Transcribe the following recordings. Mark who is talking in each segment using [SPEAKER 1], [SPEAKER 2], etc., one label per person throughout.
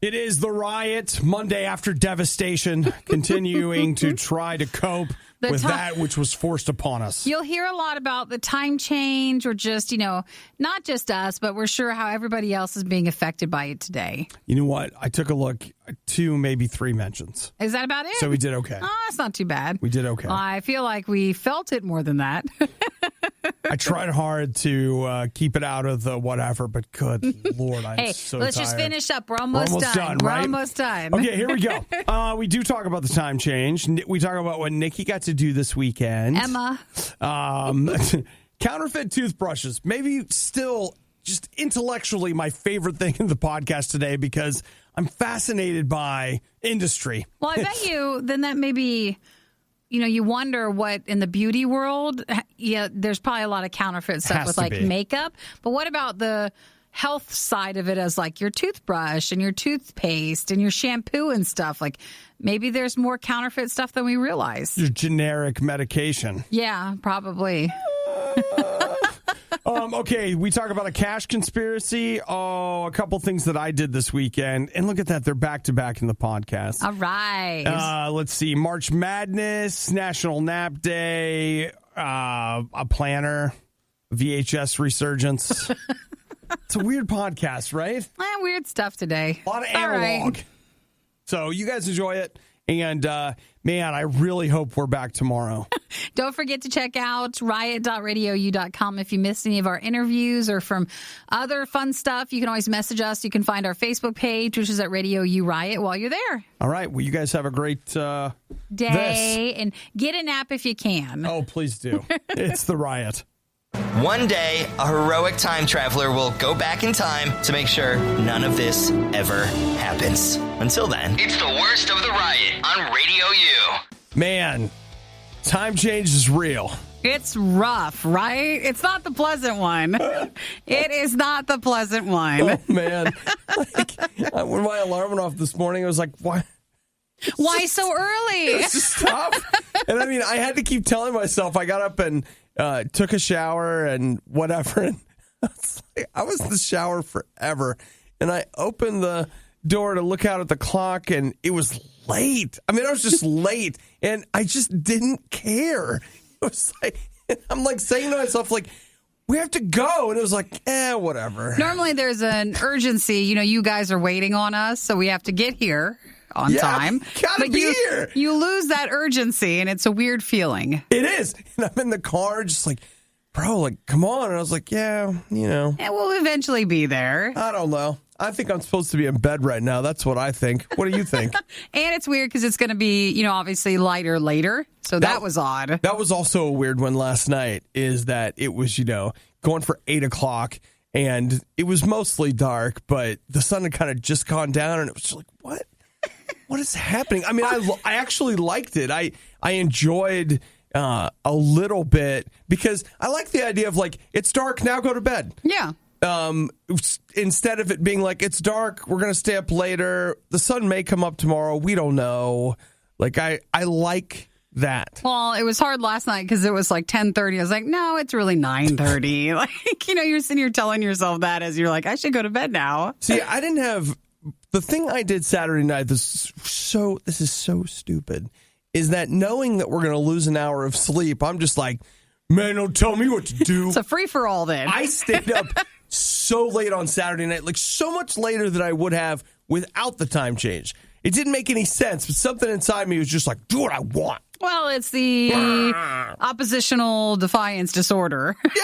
[SPEAKER 1] It is the riot, Monday after devastation, continuing to try to cope with that which was forced upon us.
[SPEAKER 2] You'll hear a lot about the time change or just, not just us, but we're sure how everybody else is being affected by it today.
[SPEAKER 1] You know what? I took a look, 2, maybe 3 mentions.
[SPEAKER 2] Is that about it?
[SPEAKER 1] So we did okay.
[SPEAKER 2] Oh, that's not too bad.
[SPEAKER 1] We did okay.
[SPEAKER 2] I feel like we felt it more than that.
[SPEAKER 1] I tried hard to keep it out of the whatever, but good Lord, I'm so tired.
[SPEAKER 2] Let's just finish up. We're almost done.
[SPEAKER 1] Right?
[SPEAKER 2] We're almost done.
[SPEAKER 1] Okay, here we go. We do talk about the time change. We talk about what Nikki got to do this weekend.
[SPEAKER 2] Emma.
[SPEAKER 1] Counterfeit toothbrushes. Maybe still just intellectually my favorite thing in the podcast today because I'm fascinated by industry.
[SPEAKER 2] Well, I bet you then that maybe... you wonder what in the beauty world, there's probably a lot of counterfeit stuff with like makeup. But what about the health side of it as like your toothbrush and your toothpaste and your shampoo and stuff? Like maybe there's more counterfeit stuff than we realize.
[SPEAKER 1] Your generic medication.
[SPEAKER 2] Yeah, probably.
[SPEAKER 1] Okay, we talk about a cash conspiracy. Oh, a couple things that I did this weekend. And look at that. They're back-to-back in the podcast.
[SPEAKER 2] All right.
[SPEAKER 1] Let's see. March Madness, National Nap Day, a planner, VHS resurgence. It's a weird podcast, right?
[SPEAKER 2] Weird stuff today.
[SPEAKER 1] A lot of analog. Right. So you guys enjoy it. And, man, I really hope we're back tomorrow.
[SPEAKER 2] Don't forget to check out riot.radiou.com if you missed any of our interviews or from other fun stuff. You can always message us. You can find our Facebook page, which is at RadioU Riot, while you're there.
[SPEAKER 1] All right. Well, you guys have a great
[SPEAKER 2] day. And get a nap if you can.
[SPEAKER 1] Oh, please do. It's the Riot.
[SPEAKER 3] One day, a heroic time traveler will go back in time to make sure none of this ever happens. Until then, it's the worst of the Riot on Radio U.
[SPEAKER 1] Man, time change is real.
[SPEAKER 2] It's rough, right? It's not the pleasant one. It is not the pleasant one.
[SPEAKER 1] Oh, man. When my alarm went off this morning, I was like, why?
[SPEAKER 2] Why so early?
[SPEAKER 1] It's just tough. And I mean, I had to keep telling myself, I got up and took a shower and whatever. And I was in the shower forever. And I opened the door to look out at the clock, and it was late. I mean, I was just late, and I just didn't care. It was like, I'm like saying to myself, like, we have to go. And it was like, whatever.
[SPEAKER 2] Normally there's an urgency. You guys are waiting on us, so we have to get here on time.
[SPEAKER 1] Gotta be here.
[SPEAKER 2] You lose that urgency, and it's a weird feeling.
[SPEAKER 1] It is. And I'm in the car just like, bro, like, come on. And I was like, yeah,
[SPEAKER 2] Yeah, we'll eventually be there.
[SPEAKER 1] I don't know. I think I'm supposed to be in bed right now. That's what I think. What do you think?
[SPEAKER 2] And it's weird because it's going to be, obviously lighter later. So that was odd.
[SPEAKER 1] That was also a weird one last night, is that it was, going for 8 o'clock. And it was mostly dark, but the sun had kind of just gone down. And it was just like, what? What is happening? I mean, I actually liked it. I enjoyed a little bit because I like the idea of like, it's dark, now go to bed.
[SPEAKER 2] Yeah.
[SPEAKER 1] Instead of it being like, it's dark, we're going to stay up later, the sun may come up tomorrow, we don't know. Like, I like that.
[SPEAKER 2] Well, it was hard last night because it was like 10:30. I was like, no, it's really 9:30. Like, you're sitting here telling yourself that as you're like, I should go to bed now.
[SPEAKER 1] See, I didn't have... The thing I did Saturday night, this is so stupid, is that knowing that we're going to lose an hour of sleep, I'm just like, man, don't tell me what to do.
[SPEAKER 2] It's a free-for-all then.
[SPEAKER 1] I stayed up so late on Saturday night, like so much later than I would have without the time change. It didn't make any sense, but something inside me was just like, do what I want.
[SPEAKER 2] Well, it's the oppositional defiance disorder. Yeah.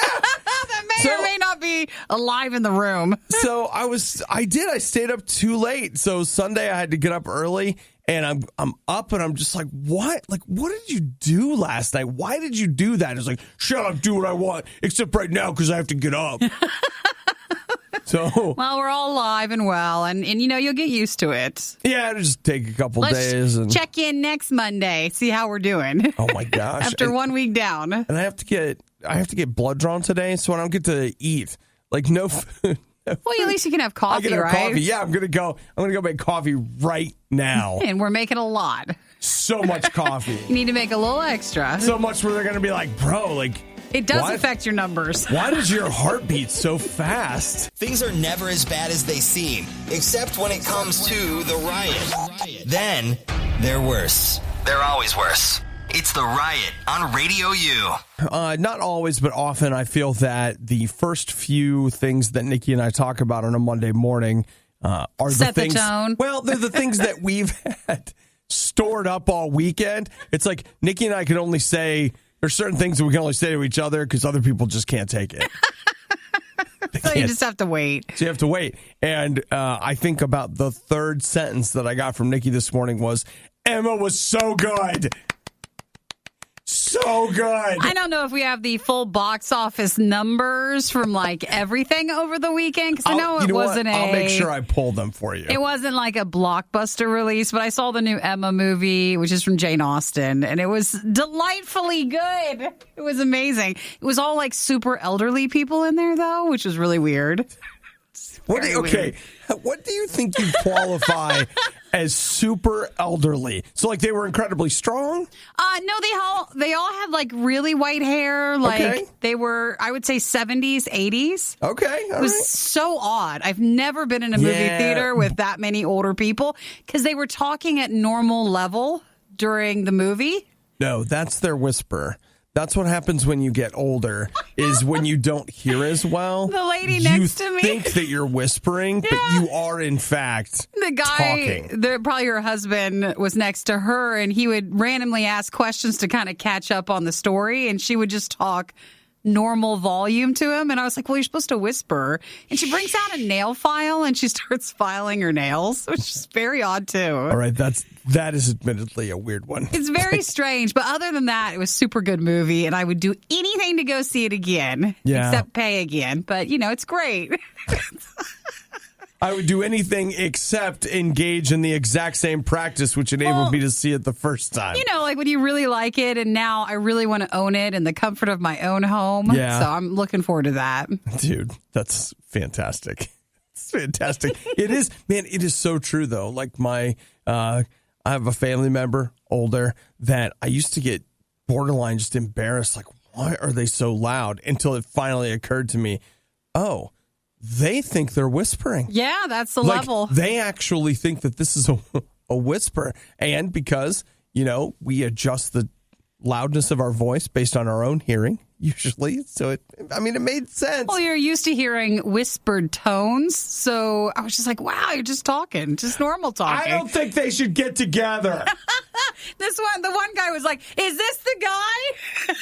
[SPEAKER 2] That may or may not be alive in the room.
[SPEAKER 1] So I stayed up too late. So Sunday I had to get up early, and I'm up, and I'm just like, what? Like, what did you do last night? Why did you do that? It's like, shut up, do what I want, except right now because I have to get up.
[SPEAKER 2] Well, we're all alive and well, and you'll get used to it.
[SPEAKER 1] Yeah, it'll just take a couple days. And
[SPEAKER 2] check in next Monday, see how we're doing.
[SPEAKER 1] Oh my gosh!
[SPEAKER 2] After 1 week down,
[SPEAKER 1] and I have to get blood drawn today, so I don't get to eat. Like no food.
[SPEAKER 2] Well, at least you can have coffee,
[SPEAKER 1] I can have
[SPEAKER 2] right?
[SPEAKER 1] coffee. Yeah, I'm gonna go make coffee right now.
[SPEAKER 2] And we're making a lot.
[SPEAKER 1] So much coffee.
[SPEAKER 2] You need to make a little extra.
[SPEAKER 1] So much where they're gonna be like, bro, like,
[SPEAKER 2] It does affect your numbers.
[SPEAKER 1] Why does your heart beat so fast?
[SPEAKER 3] Things are never as bad as they seem, except when it comes to the riot. Then they're worse. They're always worse. It's the Riot on Radio U.
[SPEAKER 1] Not always, but often I feel that the first few things that Nikki and I talk about on a Monday morning are
[SPEAKER 2] Set
[SPEAKER 1] the things.
[SPEAKER 2] The tone.
[SPEAKER 1] Well, they're the things that we've had stored up all weekend. It's like Nikki and I can only say, there's certain things that we can only say to each other because other people just can't take it.
[SPEAKER 2] So you just have to wait.
[SPEAKER 1] So you have to wait. And I think about the third sentence that I got from Nikki this morning was, Emma was so good. So good.
[SPEAKER 2] I don't know if we have the full box office numbers from like everything over the weekend because I know it wasn't
[SPEAKER 1] I'll make sure I pull them for you.
[SPEAKER 2] It wasn't like a blockbuster release, but I saw the new Emma movie, which is from Jane Austen, and it was delightfully good. It was amazing. It was all like super elderly people in there though, which was really weird.
[SPEAKER 1] What do you think you qualify as super elderly? So, like, they were incredibly strong?
[SPEAKER 2] No, they all had, like, really white hair. Like, They were, I would say, 70s, 80s.
[SPEAKER 1] Okay,
[SPEAKER 2] It was so odd. I've never been in a movie theater with that many older people because they were talking at normal level during the movie.
[SPEAKER 1] No, that's their whisper. That's what happens when you get older, is when you don't hear as well.
[SPEAKER 2] The lady next to me.
[SPEAKER 1] You think that you're whispering, but you are, in fact,
[SPEAKER 2] the guy,
[SPEAKER 1] talking.
[SPEAKER 2] Probably her husband, was next to her, and he would randomly ask questions to kind of catch up on the story, and she would just talk normal volume to him. And I was like, well, you're supposed to whisper. And she brings out a nail file, and she starts filing her nails, which is very odd, too.
[SPEAKER 1] All right, that is admittedly a weird one.
[SPEAKER 2] It's very strange. But other than that, it was a super good movie, and I would do anything to go see it again, except pay again. But, it's great.
[SPEAKER 1] I would do anything except engage in the exact same practice, which enabled me to see it the first time.
[SPEAKER 2] Like when you really like it, and now I really want to own it in the comfort of my own home.
[SPEAKER 1] Yeah.
[SPEAKER 2] So I'm looking forward to that.
[SPEAKER 1] Dude, that's fantastic. It's fantastic. It is, man, it is so true, though. Like I have a family member, older, that I used to get borderline just embarrassed. Like, why are they so loud? Until it finally occurred to me, they think they're whispering.
[SPEAKER 2] Yeah, that's the level.
[SPEAKER 1] They actually think that this is a whisper. And because, we adjust the loudness of our voice based on our own hearing, usually. So, it made sense.
[SPEAKER 2] Well, you're used to heering whispered tones. So I was just like, wow, you're just talking, just normal talking.
[SPEAKER 1] I don't think they should get together.
[SPEAKER 2] The one guy was like, is this the guy?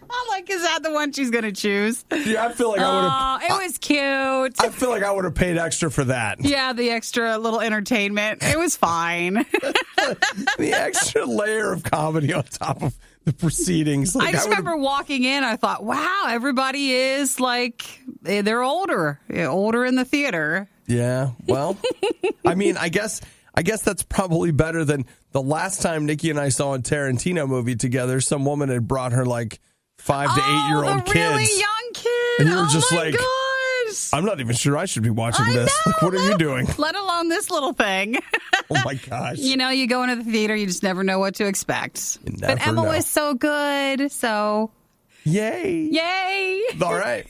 [SPEAKER 2] I'm like, is that the one she's going to choose?
[SPEAKER 1] Yeah, I feel like I would have.
[SPEAKER 2] It was cute.
[SPEAKER 1] I feel like I would have paid extra for that.
[SPEAKER 2] Yeah, the extra little entertainment. It was fine.
[SPEAKER 1] The extra layer of comedy on top of the proceedings.
[SPEAKER 2] I just remember walking in, I thought, wow, everybody is like, they're older in the theater.
[SPEAKER 1] Yeah, well, I guess that's probably better than the last time Nikki and I saw a Tarantino movie together. Some woman had brought her like 5 to 8 year old kids.
[SPEAKER 2] Really young kids.
[SPEAKER 1] And you were just like,
[SPEAKER 2] gosh.
[SPEAKER 1] I'm not even sure I should be watching this. Like, what are you doing?
[SPEAKER 2] Let alone this little thing.
[SPEAKER 1] Oh my gosh.
[SPEAKER 2] You go into the theater, you just never know what to expect. But Emma was so good, so.
[SPEAKER 1] Yay. All right.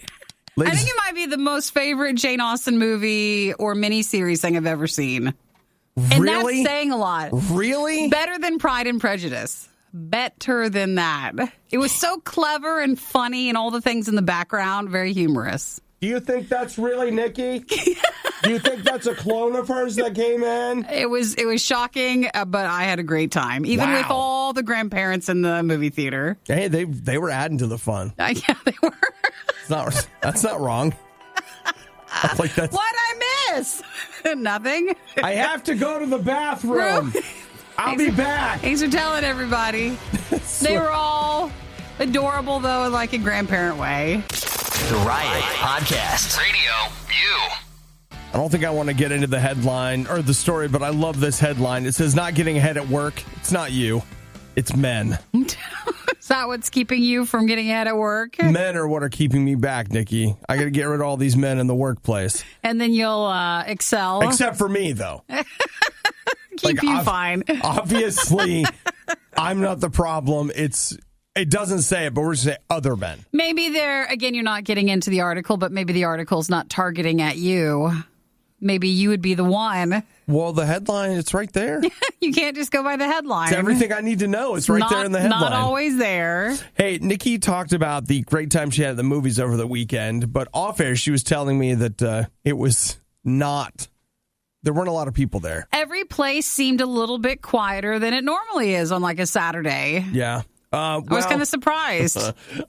[SPEAKER 2] I think it might be the most favorite Jane Austen movie or miniseries thing I've ever seen. And
[SPEAKER 1] Really?
[SPEAKER 2] That's saying a lot.
[SPEAKER 1] Really?
[SPEAKER 2] Better than Pride and Prejudice. Better than that. It was so clever and funny and all the things in the background. Very humorous.
[SPEAKER 1] Do you think that's really Nikki? Do you think that's a clone of hers that came in?
[SPEAKER 2] It was shocking, but I had a great time. Even with all the grandparents in the movie theater.
[SPEAKER 1] Hey, they were adding to the fun.
[SPEAKER 2] Yeah, they were.
[SPEAKER 1] That's not wrong. Like that's,
[SPEAKER 2] what'd I miss? Nothing.
[SPEAKER 1] I have to go to the bathroom. I'll be back.
[SPEAKER 2] Thanks for telling everybody. They were all adorable, though, in like a grandparent way.
[SPEAKER 3] The Riot Podcast. Radio U.
[SPEAKER 1] I don't think I want to get into the headline or the story, but I love this headline. It says, not getting ahead at work. It's not you. It's men.
[SPEAKER 2] Is that what's keeping you from getting ahead at work?
[SPEAKER 1] Men are what are keeping me back, Nikki. I got to get rid of all these men in the workplace.
[SPEAKER 2] And then you'll excel.
[SPEAKER 1] Except for me, though.
[SPEAKER 2] Keep you fine.
[SPEAKER 1] Obviously, I'm not the problem. It's it doesn't say it, but we're just saying other men.
[SPEAKER 2] Maybe again, you're not getting into the article, but maybe the article's not targeting at you. Maybe you would be the one.
[SPEAKER 1] Well, the headline, it's right there.
[SPEAKER 2] You can't just go by the headline.
[SPEAKER 1] It's everything I need to know. It's right there in the headline.
[SPEAKER 2] Not always there.
[SPEAKER 1] Hey, Nikki talked about the great time she had at the movies over the weekend, but off air, she was telling me that it was not. There weren't a lot of people there.
[SPEAKER 2] Every place seemed a little bit quieter than it normally is on like a Saturday.
[SPEAKER 1] Yeah.
[SPEAKER 2] I was kind of surprised.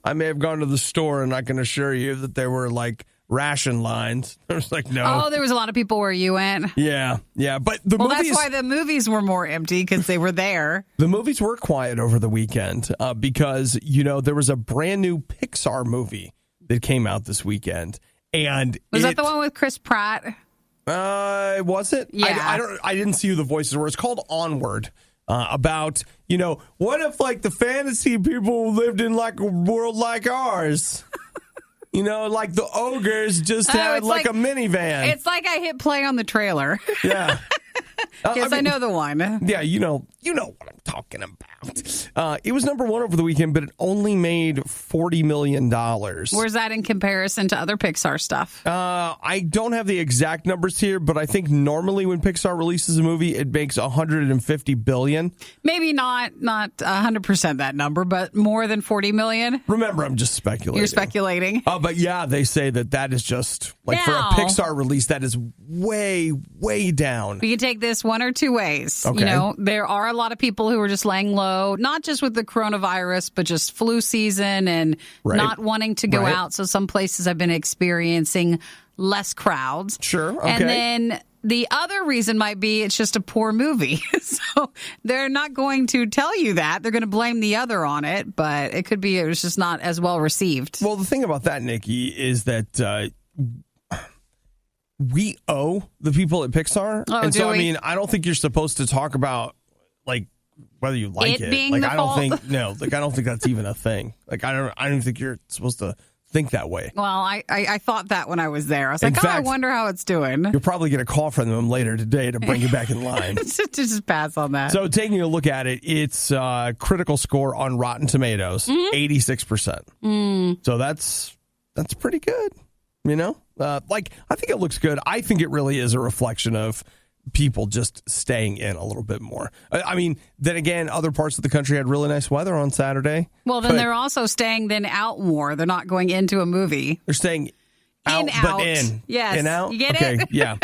[SPEAKER 1] I may have gone to the store, and I can assure you that there were like ration lines. There was like no.
[SPEAKER 2] Oh, there was a lot of people where you went.
[SPEAKER 1] Yeah. But the movies.
[SPEAKER 2] That's why the movies were more empty, because they were there.
[SPEAKER 1] The movies were quiet over the weekend because there was a brand new Pixar movie that came out this weekend, and
[SPEAKER 2] was that the one with Chris Pratt?
[SPEAKER 1] Was it?
[SPEAKER 2] Yeah.
[SPEAKER 1] I didn't see who the voices were. It's called Onward. About, what if like the fantasy people lived in like a world like ours? Like the ogres just had like a minivan.
[SPEAKER 2] It's like I hit play on the trailer.
[SPEAKER 1] Yeah.
[SPEAKER 2] Yes, I know the one.
[SPEAKER 1] Yeah, you know what I'm talking about. It was number one over the weekend, but it only made $40 million.
[SPEAKER 2] Where's that in comparison to other Pixar stuff?
[SPEAKER 1] I don't have the exact numbers here, but I think normally when Pixar releases a movie, it makes $150 billion.
[SPEAKER 2] Maybe not 100% that number, but more than $40 million.
[SPEAKER 1] Remember, I'm just speculating.
[SPEAKER 2] You're speculating.
[SPEAKER 1] But yeah, they say that is just like for a Pixar release, that is way, way down.
[SPEAKER 2] We can take this one or two ways.
[SPEAKER 1] Okay.
[SPEAKER 2] There are a lot of people who are just laying low, not just with the coronavirus, but just flu season and not wanting to go out. So some places have been experiencing less crowds.
[SPEAKER 1] Sure. Okay.
[SPEAKER 2] And then the other reason might be it's just a poor movie. So they're not going to tell you that. They're going to blame the other on it, but it could be it was just not as well received.
[SPEAKER 1] Well, the thing about that, Nikki, is that we owe the people at Pixar.
[SPEAKER 2] Oh,
[SPEAKER 1] and
[SPEAKER 2] do
[SPEAKER 1] so,
[SPEAKER 2] we?
[SPEAKER 1] I mean, I don't think you're supposed to talk about, like, whether you like it.
[SPEAKER 2] Being
[SPEAKER 1] like,
[SPEAKER 2] the
[SPEAKER 1] I don't
[SPEAKER 2] fault?
[SPEAKER 1] think, I don't think that's even a thing. Like, I don't think you're supposed to think that way.
[SPEAKER 2] Well, I thought that when I was there. I was like,
[SPEAKER 1] In fact,
[SPEAKER 2] I wonder how it's doing.
[SPEAKER 1] You'll probably get a call from them later today to bring you back in line.
[SPEAKER 2] Just pass on that.
[SPEAKER 1] So taking a look at it, it's critical score on Rotten Tomatoes, 86%. So that's pretty good, I think it looks good. I think it really is a reflection of people just staying in a little bit more. I mean, then again, other parts of the country had really nice weather on Saturday.
[SPEAKER 2] Well, then they're also staying out more. They're not going into a movie.
[SPEAKER 1] They're staying out, but in.
[SPEAKER 2] Yes.
[SPEAKER 1] In, out?
[SPEAKER 2] You get
[SPEAKER 1] okay,
[SPEAKER 2] it?
[SPEAKER 1] Yeah.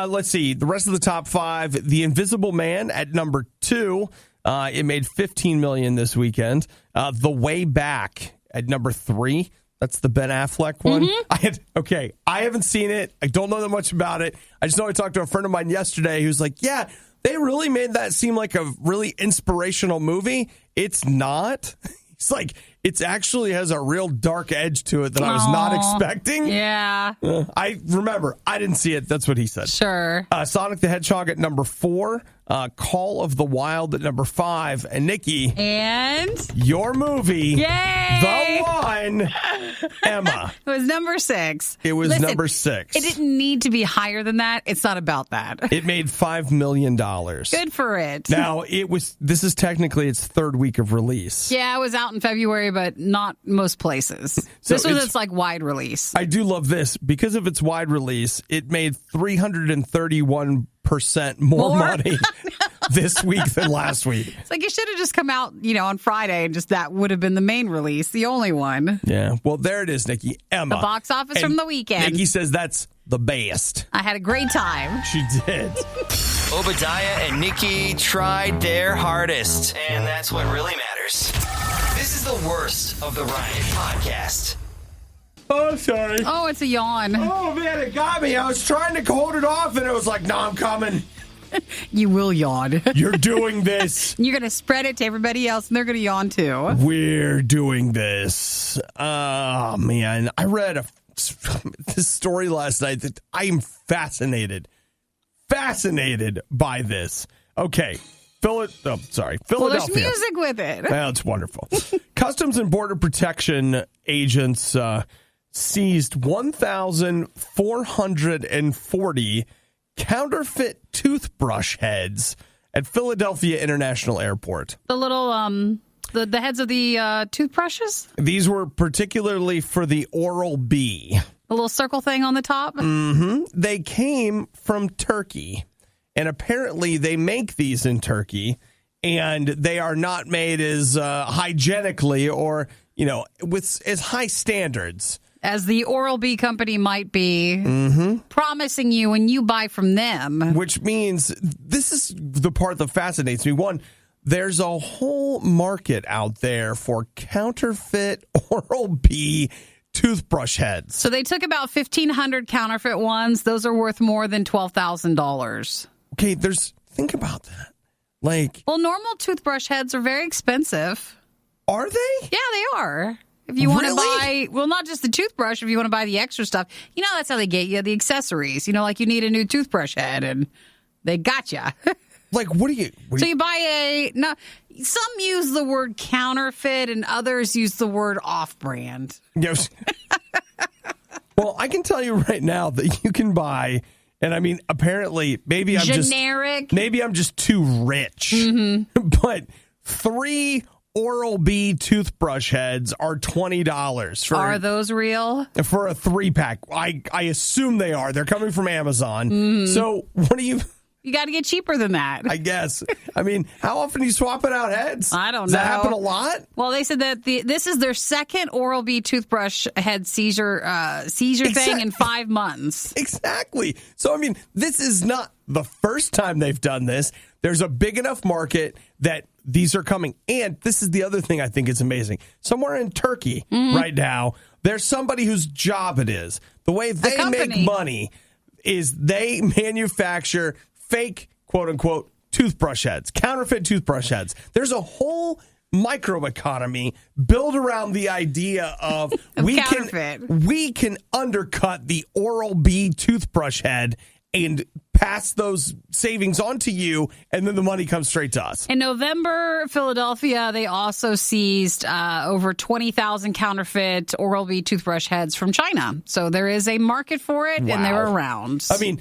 [SPEAKER 1] Let's see. The rest of the top five, The Invisible Man at number 2. It made $15 million this weekend. The Way Back at number 3. That's the Ben Affleck one.
[SPEAKER 2] Mm-hmm.
[SPEAKER 1] I haven't seen it. I don't know that much about it. I just know I talked to a friend of mine yesterday who's like, yeah, they really made that seem like a really inspirational movie. It's not. It's like, it actually has a real dark edge to it that I was not expecting.
[SPEAKER 2] Yeah.
[SPEAKER 1] I remember, I didn't see it. That's what he said.
[SPEAKER 2] Sure.
[SPEAKER 1] Sonic the Hedgehog at number 4. Call of the Wild at number 5. And Nikki.
[SPEAKER 2] And?
[SPEAKER 1] Your movie.
[SPEAKER 2] Yay!
[SPEAKER 1] The one. Emma.
[SPEAKER 2] It was number 6.
[SPEAKER 1] It was number 6.
[SPEAKER 2] It didn't need to be higher than that. It's not about that.
[SPEAKER 1] It made $5 million.
[SPEAKER 2] Good for it.
[SPEAKER 1] Now, this is technically its third week of release.
[SPEAKER 2] Yeah, it was out in February, but not most places.
[SPEAKER 1] So
[SPEAKER 2] this was its wide release.
[SPEAKER 1] I do love this. Because of its wide release, it made 331% more money this week than last week.
[SPEAKER 2] It's like it should have just come out, on Friday, and just that would have been the main release, the only one.
[SPEAKER 1] Yeah. Well, there it is, Nikki. Emma.
[SPEAKER 2] The box office from the weekend.
[SPEAKER 1] Nikki says that's the best.
[SPEAKER 2] I had a great time.
[SPEAKER 1] She did.
[SPEAKER 3] Obadiah and Nikki tried their hardest, and that's what really matters. This is the worst of the Riot podcast.
[SPEAKER 1] Oh, sorry.
[SPEAKER 2] Oh, it's a yawn.
[SPEAKER 1] Oh, man, it got me. I was trying to hold it off, and it was like, no, I'm coming.
[SPEAKER 2] You will yawn.
[SPEAKER 1] You're doing this.
[SPEAKER 2] You're going to spread it to everybody else, and they're going to yawn, too.
[SPEAKER 1] We're doing this. Oh, man. I read this story last night that I am fascinated by this. Okay. Philadelphia.
[SPEAKER 2] Well, there's music with it.
[SPEAKER 1] Well, it's wonderful. Customs and Border Protection agents seized 1,440 counterfeit toothbrush heads at Philadelphia International Airport.
[SPEAKER 2] The little The heads of the toothbrushes?
[SPEAKER 1] These were particularly for the Oral-B.
[SPEAKER 2] The little circle thing on the top?
[SPEAKER 1] Mm-hmm. They came from Turkey, and apparently they make these in Turkey, and they are not made as hygienically or, with as high standards
[SPEAKER 2] as the Oral-B company might be promising you when you buy from them.
[SPEAKER 1] Which means this is the part that fascinates me. One, there's a whole market out there for counterfeit Oral-B toothbrush heads.
[SPEAKER 2] So they took about 1,500 counterfeit ones. Those are worth more than $12,000.
[SPEAKER 1] Okay, think about that.
[SPEAKER 2] Well, normal toothbrush heads are very expensive.
[SPEAKER 1] Are they?
[SPEAKER 2] Yeah, they are. If you want to buy, not just the toothbrush, if you want to buy the extra stuff, that's how they get you the accessories. Like you need a new toothbrush head and they got you.
[SPEAKER 1] What do you...
[SPEAKER 2] So you buy some use the word counterfeit and others use the word off-brand.
[SPEAKER 1] Yes. Well, I can tell you right now that you can buy, and I mean, apparently, maybe I'm
[SPEAKER 2] generic.
[SPEAKER 1] Maybe I'm just too rich. But 3 Oral-B toothbrush heads are $20.
[SPEAKER 2] Are those real?
[SPEAKER 1] For a 3-pack. I assume they are. They're coming from Amazon. So what do you...
[SPEAKER 2] You got to get cheaper than that.
[SPEAKER 1] I guess. I mean, how often are you swapping out heads?
[SPEAKER 2] I don't know.
[SPEAKER 1] Does that happen a lot?
[SPEAKER 2] Well, they said that this is their second Oral-B toothbrush head seizure thing in 5 months.
[SPEAKER 1] Exactly. So, I mean, this is not the first time they've done this. There's a big enough market that these are coming. And this is the other thing I think is amazing. Somewhere in Turkey right now, there's somebody whose job it is. The way they make money is they manufacture fake, quote-unquote, toothbrush heads, counterfeit toothbrush heads. There's a whole microeconomy built around the idea of we can undercut the Oral-B toothbrush head and pass those savings on to you, and then the money comes straight to us.
[SPEAKER 2] In November, Philadelphia, they also seized over 20,000 counterfeit Oral-B toothbrush heads from China. So there is a market for it, and they're around.
[SPEAKER 1] I mean...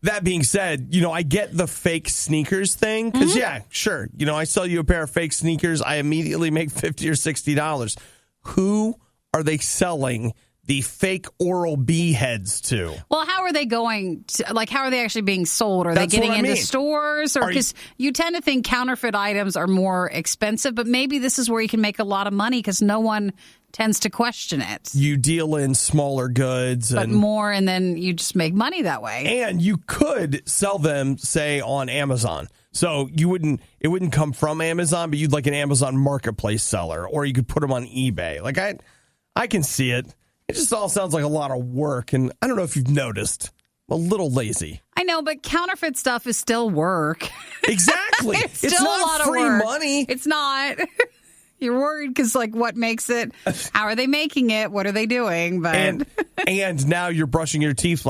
[SPEAKER 1] That being said, I get the fake sneakers thing because, yeah, sure. I sell you a pair of fake sneakers. I immediately make $50 or $60. Who are they selling the fake Oral-B heads to?
[SPEAKER 2] Well, how are they going to, how are they actually being sold? Are they getting into stores? Or because you tend to think counterfeit items are more expensive, but maybe this is where you can make a lot of money because no one tends to question it.
[SPEAKER 1] You deal in smaller goods.
[SPEAKER 2] But more, and then you just make money that way.
[SPEAKER 1] And you could sell them, say, on Amazon. So it wouldn't come from Amazon, but you'd like an Amazon marketplace seller, or you could put them on eBay. I can see it. It just all sounds like a lot of work, and I don't know if you've noticed. I'm a little lazy.
[SPEAKER 2] I know, but counterfeit stuff is still work.
[SPEAKER 1] Exactly.
[SPEAKER 2] It's
[SPEAKER 1] not
[SPEAKER 2] a lot
[SPEAKER 1] free
[SPEAKER 2] of work.
[SPEAKER 1] Money.
[SPEAKER 2] It's not. You're worried because, what makes it? How are they making it? What are they doing? But
[SPEAKER 1] and now you're brushing your teeth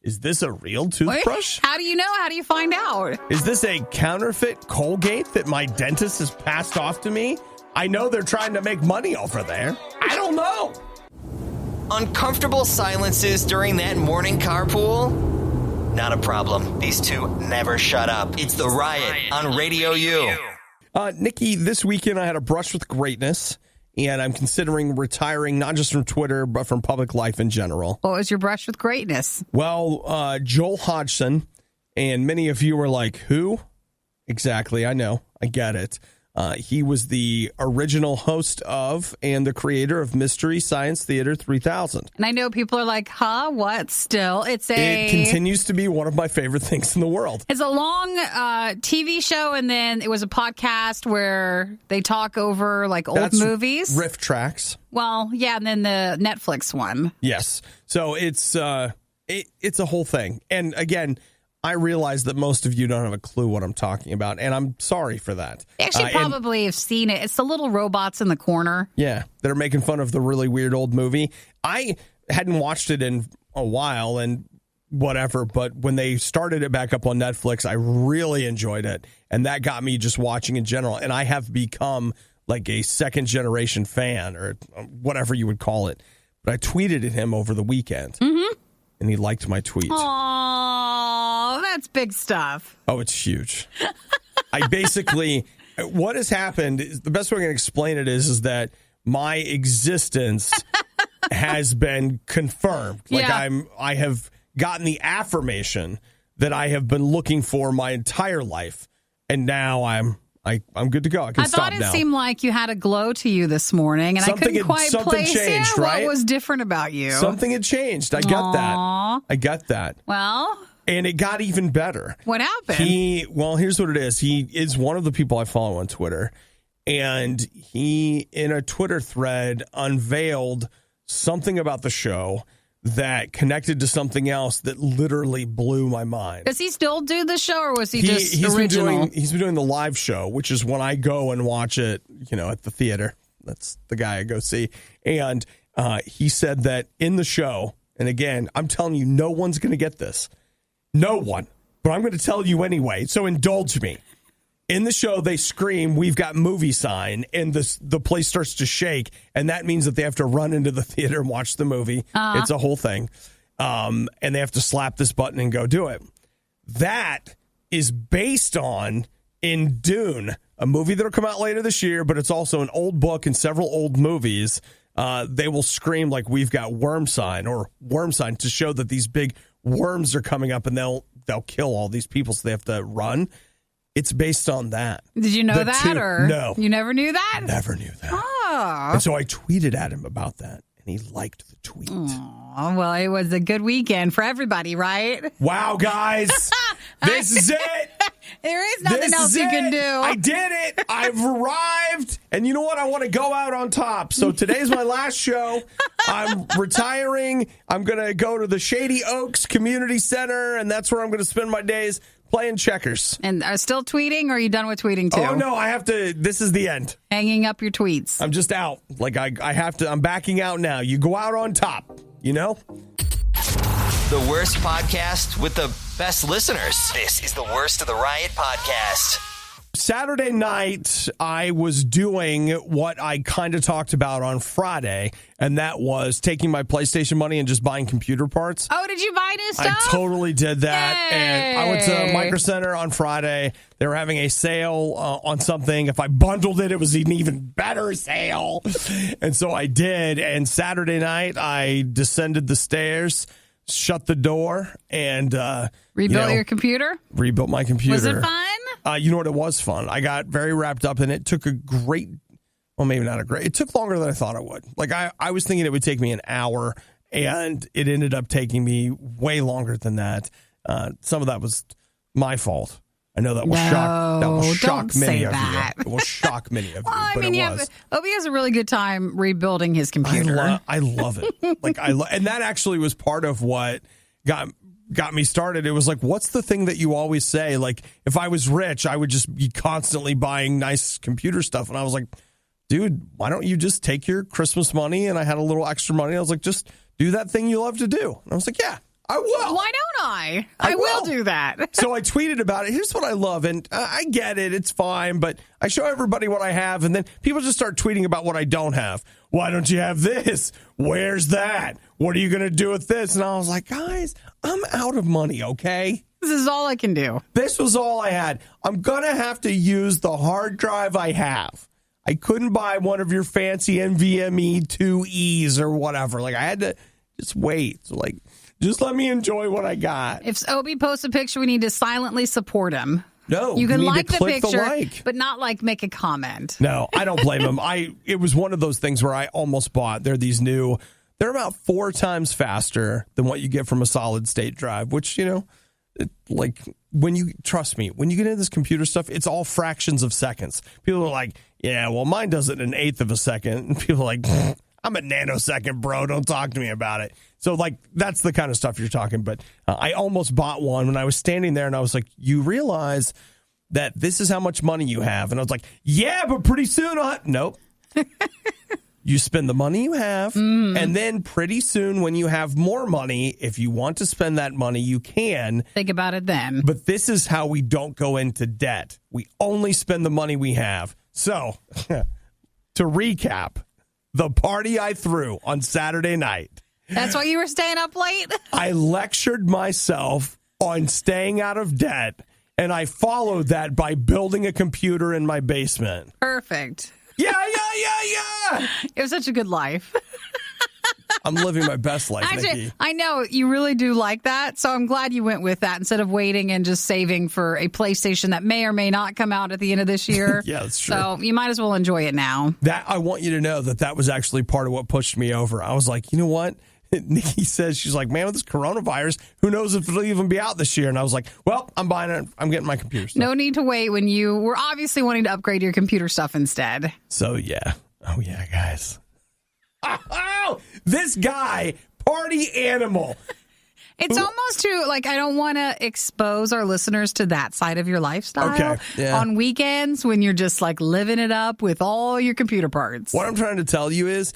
[SPEAKER 1] is this a real toothbrush?
[SPEAKER 2] How do you know? How do you find out?
[SPEAKER 1] Is this a counterfeit Colgate that my dentist has passed off to me? I know they're trying to make money over there. I don't know.
[SPEAKER 3] Uncomfortable silences during that morning carpool? Not a problem. These two never shut up. It's the Riot on RadioU.
[SPEAKER 1] Nikki, this weekend I had a brush with greatness, and I'm considering retiring not just from Twitter, but from public life in general.
[SPEAKER 2] What was your brush with greatness?
[SPEAKER 1] Well, Joel Hodgson, and many of you were like, who? Exactly, I know. I get it. He was the original host of and the creator of Mystery Science Theater 3000.
[SPEAKER 2] And I know people are like, what? Still, it
[SPEAKER 1] continues to be one of my favorite things in the world.
[SPEAKER 2] It's a long TV show, and then it was a podcast where they talk over old movies.
[SPEAKER 1] Riff tracks.
[SPEAKER 2] Well, yeah, and then the Netflix one.
[SPEAKER 1] Yes. So it's a whole thing. And again, I realize that most of you don't have a clue what I'm talking about, and I'm sorry for that.
[SPEAKER 2] They actually probably have seen it. It's the little robots in the corner.
[SPEAKER 1] Yeah, that are making fun of the really weird old movie. I hadn't watched it in a while and whatever, but when they started it back up on Netflix, I really enjoyed it, and that got me just watching in general, and I have become a second-generation fan, or whatever you would call it. But I tweeted at him over the weekend, and he liked my tweet.
[SPEAKER 2] Aww. That's big stuff.
[SPEAKER 1] Oh, it's huge. I basically what has happened, the best way I can explain it is that my existence has been confirmed. Like I have gotten the affirmation that I have been looking for my entire life, and now I'm good to go. I can stop now.
[SPEAKER 2] I thought it seemed like you had a glow to you this morning, and I couldn't quite place what was different about you.
[SPEAKER 1] Something had changed. I got that.
[SPEAKER 2] Well,
[SPEAKER 1] and it got even better.
[SPEAKER 2] What happened?
[SPEAKER 1] Here's what it is. He is one of the people I follow on Twitter, and he, in a Twitter thread, unveiled something about the show that connected to something else that literally blew my mind.
[SPEAKER 2] Does he still do the show, or was he just original?
[SPEAKER 1] He's been doing the live show, which is when I go and watch it, at the theater. That's the guy I go see. And he said that in the show, and again, I'm telling you, no one's going to get this. No one. But I'm going to tell you anyway, so indulge me. In the show, they scream, "We've got movie sign," and the place starts to shake, and that means that they have to run into the theater and watch the movie. It's a whole thing. And they have to slap this button and go do it. That is based on in Dune, a movie that will come out later this year, but it's also an old book and several old movies. They will scream like, "We've got worm sign," or worm sign, to show that these big worms are coming up and they'll kill all these people, so they have to run. It's based on that.
[SPEAKER 2] Did you know that? Or
[SPEAKER 1] no.
[SPEAKER 2] You never knew that?
[SPEAKER 1] Never knew that.
[SPEAKER 2] Oh.
[SPEAKER 1] And so I tweeted at him about that, and he liked the tweet.
[SPEAKER 2] Oh, well, it was a good weekend for everybody, right?
[SPEAKER 1] Wow, guys. This is it.
[SPEAKER 2] There is nothing else you can do.
[SPEAKER 1] I did it. I've arrived. And you know what? I want to go out on top. So today's my last show. I'm retiring. I'm going to go to the Shady Oaks Community Center, and that's where I'm going to spend my days playing checkers.
[SPEAKER 2] And still tweeting, or are you done with tweeting too?
[SPEAKER 1] Oh, no, I have to. This is the end.
[SPEAKER 2] Hanging up your tweets.
[SPEAKER 1] I'm just out. Like, I have to. I'm backing out now. You go out on top,
[SPEAKER 3] The worst podcast with the best listeners. This is the Worst of the Riot podcast.
[SPEAKER 1] Saturday night, I was doing what I kind of talked about on Friday, and that was taking my PlayStation money and just buying computer parts.
[SPEAKER 2] Oh, did you buy new stuff?
[SPEAKER 1] I totally did that.
[SPEAKER 2] Yay.
[SPEAKER 1] And I went to Micro Center on Friday. They were having a sale on something. If I bundled it, it was an even better sale. And so I did. And Saturday night, I descended the stairs, shut the door, and
[SPEAKER 2] rebuilt your computer?
[SPEAKER 1] Rebuilt my computer.
[SPEAKER 2] Was it fun?
[SPEAKER 1] You know what? It was fun. I got very wrapped up, and it took maybe not a great. It took longer than I thought it would. Like I was thinking it would take me an hour, and it ended up taking me way longer than that. Some of that was my fault. I know that will shock many of you. It will shock many of you.
[SPEAKER 2] Well, I mean, Obi has a really good time rebuilding his computer.
[SPEAKER 1] I love it. And that actually was part of what got me started. It was like, what's the thing that you always say? Like, if I was rich, I would just be constantly buying nice computer stuff. And I was like, dude, why don't you just take your Christmas money? And I had a little extra money. I was like, just do that thing you love to do. And I was like, yeah, I will.
[SPEAKER 2] Why don't I? I will do that.
[SPEAKER 1] So I tweeted about it. Here's what I love. And I get it. It's fine. But I show everybody what I have. And then people just start tweeting about what I don't have. Why don't you have this? Where's that? What are you going to do with this? And I was like, guys, I'm out of money, okay?
[SPEAKER 2] This is all I can do.
[SPEAKER 1] This was all I had. I'm going to have to use the hard drive I have. I couldn't buy one of your fancy NVMe 2Es or whatever. Like, I had to just wait. So, like, just let me enjoy what I got.
[SPEAKER 2] If Obi posts a picture, we need to silently support him.
[SPEAKER 1] No,
[SPEAKER 2] you can like the picture,
[SPEAKER 1] but
[SPEAKER 2] not make a comment.
[SPEAKER 1] No, I don't blame him. It was one of those things where I almost bought. They're about 4 times faster than what you get from a solid state drive, which, trust me, when you get into this computer stuff, it's all fractions of seconds. People are like, yeah, well, mine does it in 1/8 of a second. And people are like, I'm a nanosecond, bro. Don't talk to me about it. So, that's the kind of stuff you're talking. But I almost bought one when I was standing there, and I was like, you realize that this is how much money you have? And I was like, yeah, but pretty soon nope. You spend the money you have, and then pretty soon when you have more money, if you want to spend that money, you can.
[SPEAKER 2] Think about it then.
[SPEAKER 1] But this is how we don't go into debt. We only spend the money we have. So, to recap, the party I threw on Saturday night.
[SPEAKER 2] That's why you were staying up late?
[SPEAKER 1] I lectured myself on staying out of debt. And I followed that by building a computer in my basement.
[SPEAKER 2] Perfect.
[SPEAKER 1] Yeah.
[SPEAKER 2] It was such a good life.
[SPEAKER 1] I'm living my best life,
[SPEAKER 2] Actually,
[SPEAKER 1] Nikki.
[SPEAKER 2] I know you really do like that, so I'm glad you went with that instead of waiting and just saving for a PlayStation that may or may not come out at the end of this year.
[SPEAKER 1] Yeah, that's true.
[SPEAKER 2] So you might as well enjoy it now.
[SPEAKER 1] That I want you to know that was actually part of what pushed me over. I was like, you know what? Nikki says, she's like, man, with this coronavirus, who knows if it'll even be out this year? And I was like, well, I'm buying it. I'm getting my computer stuff.
[SPEAKER 2] No need to wait when you were obviously wanting to upgrade your computer stuff instead.
[SPEAKER 1] So, yeah. Oh, yeah, guys. Oh, this guy, party animal.
[SPEAKER 2] It's almost too, like, I don't want to expose our listeners to that side of your lifestyle.
[SPEAKER 1] Okay, yeah.
[SPEAKER 2] On weekends when you're just, like, living it up with all your computer parts.
[SPEAKER 1] What I'm trying to tell you is,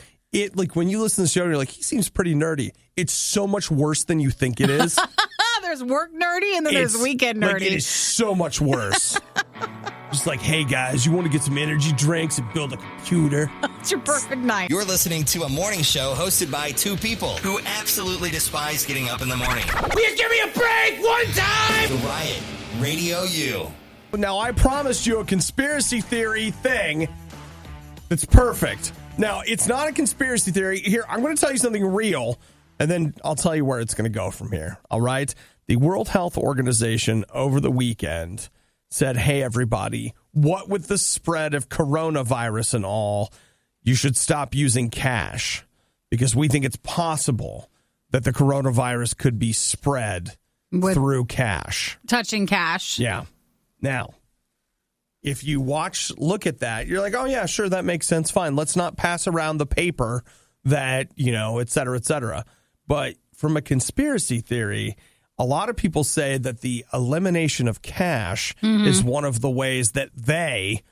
[SPEAKER 1] when you listen to the show, you're like, he seems pretty nerdy. It's so much worse than you think it is.
[SPEAKER 2] There's work nerdy and then there's weekend nerdy.
[SPEAKER 1] Like, it is so much worse. Just like, hey, guys, you want to get some energy drinks and build a computer?
[SPEAKER 2] It's your perfect night.
[SPEAKER 3] You're listening to a morning show hosted by two people who absolutely despise getting up in the morning.
[SPEAKER 1] Will you give me a break one time?
[SPEAKER 3] The Riot, RadioU.
[SPEAKER 1] Now, I promised you a conspiracy theory thing that's perfect. Now, it's not a conspiracy theory. Here, I'm going to tell you something real, and then I'll tell you where it's going to go from here. All right? The World Health Organization over the weekend said, hey, everybody, what with the spread of coronavirus and all, you should stop using cash because we think it's possible that the coronavirus could be spread through cash.
[SPEAKER 2] Touching cash.
[SPEAKER 1] Yeah. Now, if you look at that, you're like, oh, yeah, sure, that makes sense. Fine. Let's not pass around the paper that, et cetera, et cetera. But from a conspiracy theory, a lot of people say that the elimination of cash is one of the ways that they,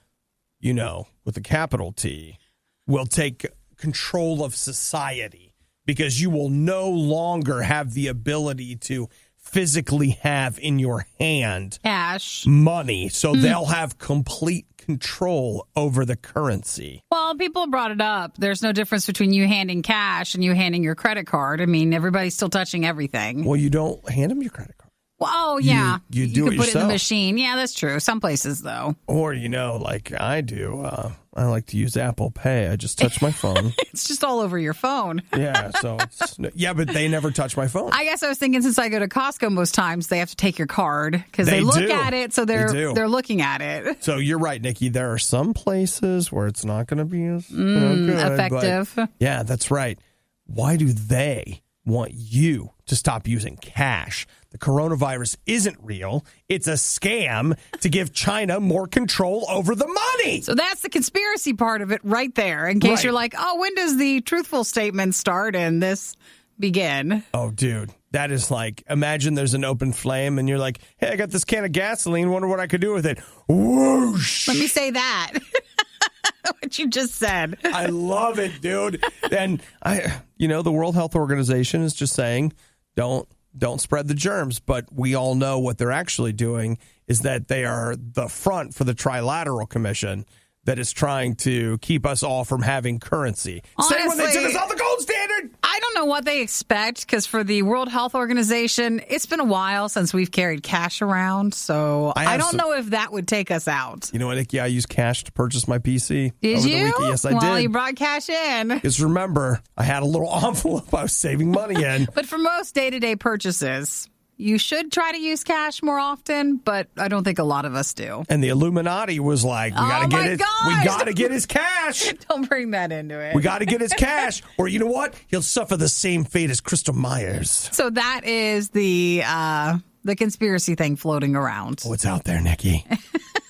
[SPEAKER 1] with a capital T, will take control of society because you will no longer have the ability to physically have in your hand
[SPEAKER 2] cash
[SPEAKER 1] money. So they'll have complete control over the currency.
[SPEAKER 2] Well, people brought it up. There's no difference between you handing cash and you handing your credit card. I mean, everybody's still touching everything.
[SPEAKER 1] Well, you don't hand them your credit card.
[SPEAKER 2] Well, oh, yeah.
[SPEAKER 1] You do
[SPEAKER 2] can
[SPEAKER 1] it
[SPEAKER 2] put
[SPEAKER 1] yourself.
[SPEAKER 2] it in the machine. Yeah, that's true. Some places, though.
[SPEAKER 1] Or, like I do, I like to use Apple Pay. I just touch my phone.
[SPEAKER 2] It's just all over your phone.
[SPEAKER 1] Yeah, but they never touch my phone.
[SPEAKER 2] I guess I was thinking since I go to Costco most times, they have to take your card because they look at it, so they're looking at it.
[SPEAKER 1] So you're right, Nikki. There are some places where it's not going to be as good,
[SPEAKER 2] effective.
[SPEAKER 1] But, yeah, that's right. Why do they want you to stop using cash? The coronavirus isn't real. It's a scam to give China more control over the money.
[SPEAKER 2] So that's the conspiracy part of it right there. In case you're like, oh, when does the truthful statement start and this begin?
[SPEAKER 1] Oh, dude. That is like, imagine there's an open flame and you're like, hey, I got this can of gasoline. Wonder what I could do with it. Whoosh.
[SPEAKER 2] Let me say that. What you just said.
[SPEAKER 1] I love it, dude. And the World Health Organization is just saying, don't spread the germs. But we all know what they're actually doing is that they are the front for the Trilateral Commission that is trying to keep us all from having currency.
[SPEAKER 2] Honestly,
[SPEAKER 1] same when they took us off the gold standard.
[SPEAKER 2] I don't know what they expect because for the World Health Organization, it's been a while since we've carried cash around. So I don't know if that would take us out.
[SPEAKER 1] You know what, Nikki? I used cash to purchase my PC.
[SPEAKER 2] Did you?
[SPEAKER 1] The weekend. Yes, I did.
[SPEAKER 2] Well, you brought cash in.
[SPEAKER 1] Because remember, I had a little envelope I was saving money in.
[SPEAKER 2] But for most day-to-day purchases, you should try to use cash more often, but I don't think a lot of us do.
[SPEAKER 1] And the Illuminati was like, we got to get his cash.
[SPEAKER 2] Don't bring that into it.
[SPEAKER 1] We got to get his cash. Or you know what? He'll suffer the same fate as Crystal Myers.
[SPEAKER 2] So that is the conspiracy thing floating around.
[SPEAKER 1] Oh, it's out there, Nikki.